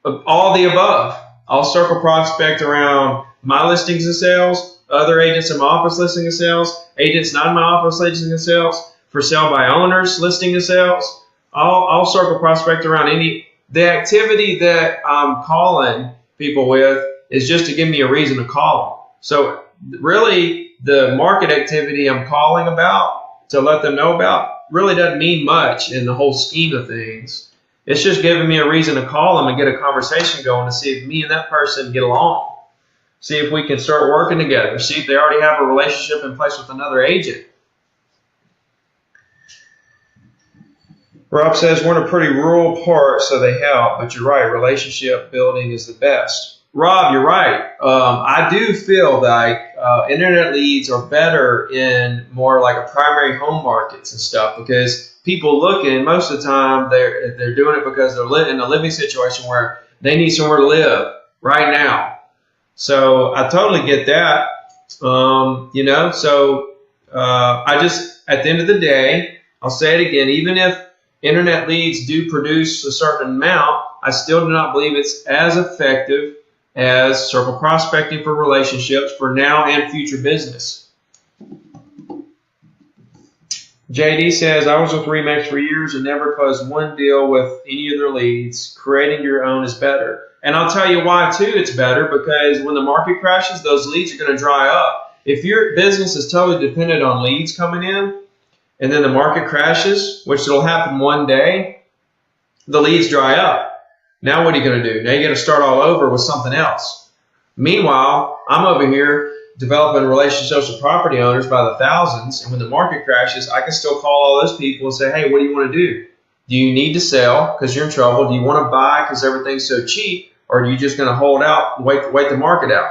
All the above. I'll circle prospect around my listings and sales, other agents in my office listing and sales, agents not in my office listing and sales, for sale by owners listing and sales. I'll circle prospect around the activity that I'm calling people with is just to give me a reason to call them. So really the market activity I'm calling about to let them know about really doesn't mean much in the whole scheme of things. It's just giving me a reason to call them and get a conversation going to see if me and that person get along. See if we can start working together. See if they already have a relationship in place with another agent. Rob says, we're in a pretty rural part, so they help. But you're right, relationship building is the best. Rob, you're right. I do feel like internet leads are better in more like a primary home markets and stuff, because people looking most of the time they're doing it because they're in a living situation where they need somewhere to live right now. So I totally get that. I just, at the end of the day, I'll say it again, even if internet leads do produce a certain amount, I still do not believe it's as effective as circle prospecting for relationships for now and future business. JD says, I was with Remax for years and never closed one deal with any of their leads. Creating your own is better. And I'll tell you why, too, it's better, because when the market crashes, those leads are going to dry up. If your business is totally dependent on leads coming in, and then the market crashes, which will happen one day, the leads dry up. Now what are you going to do? Now you're going to start all over with something else. Meanwhile, I'm over here developing relationships with property owners by the thousands, and when the market crashes, I can still call all those people and say, hey, what do you want to do? Do you need to sell because you're in trouble? Do you want to buy because everything's so cheap? Or are you just going to hold out and wait the market out?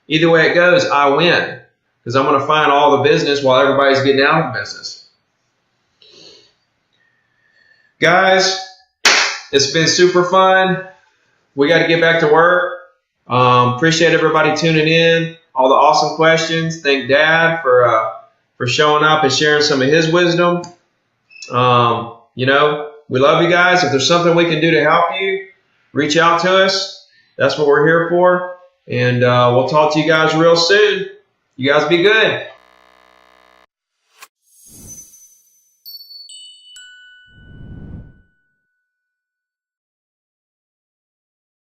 Either way it goes, I win, because I'm going to find all the business while everybody's getting out of the business. Guys, it's been super fun. We got to get back to work. Appreciate everybody tuning in. All the awesome questions. Thank Dad for showing up and sharing some of his wisdom. We love you guys. If there's something we can do to help you, reach out to us. That's what we're here for. And we'll talk to you guys real soon. You guys be good.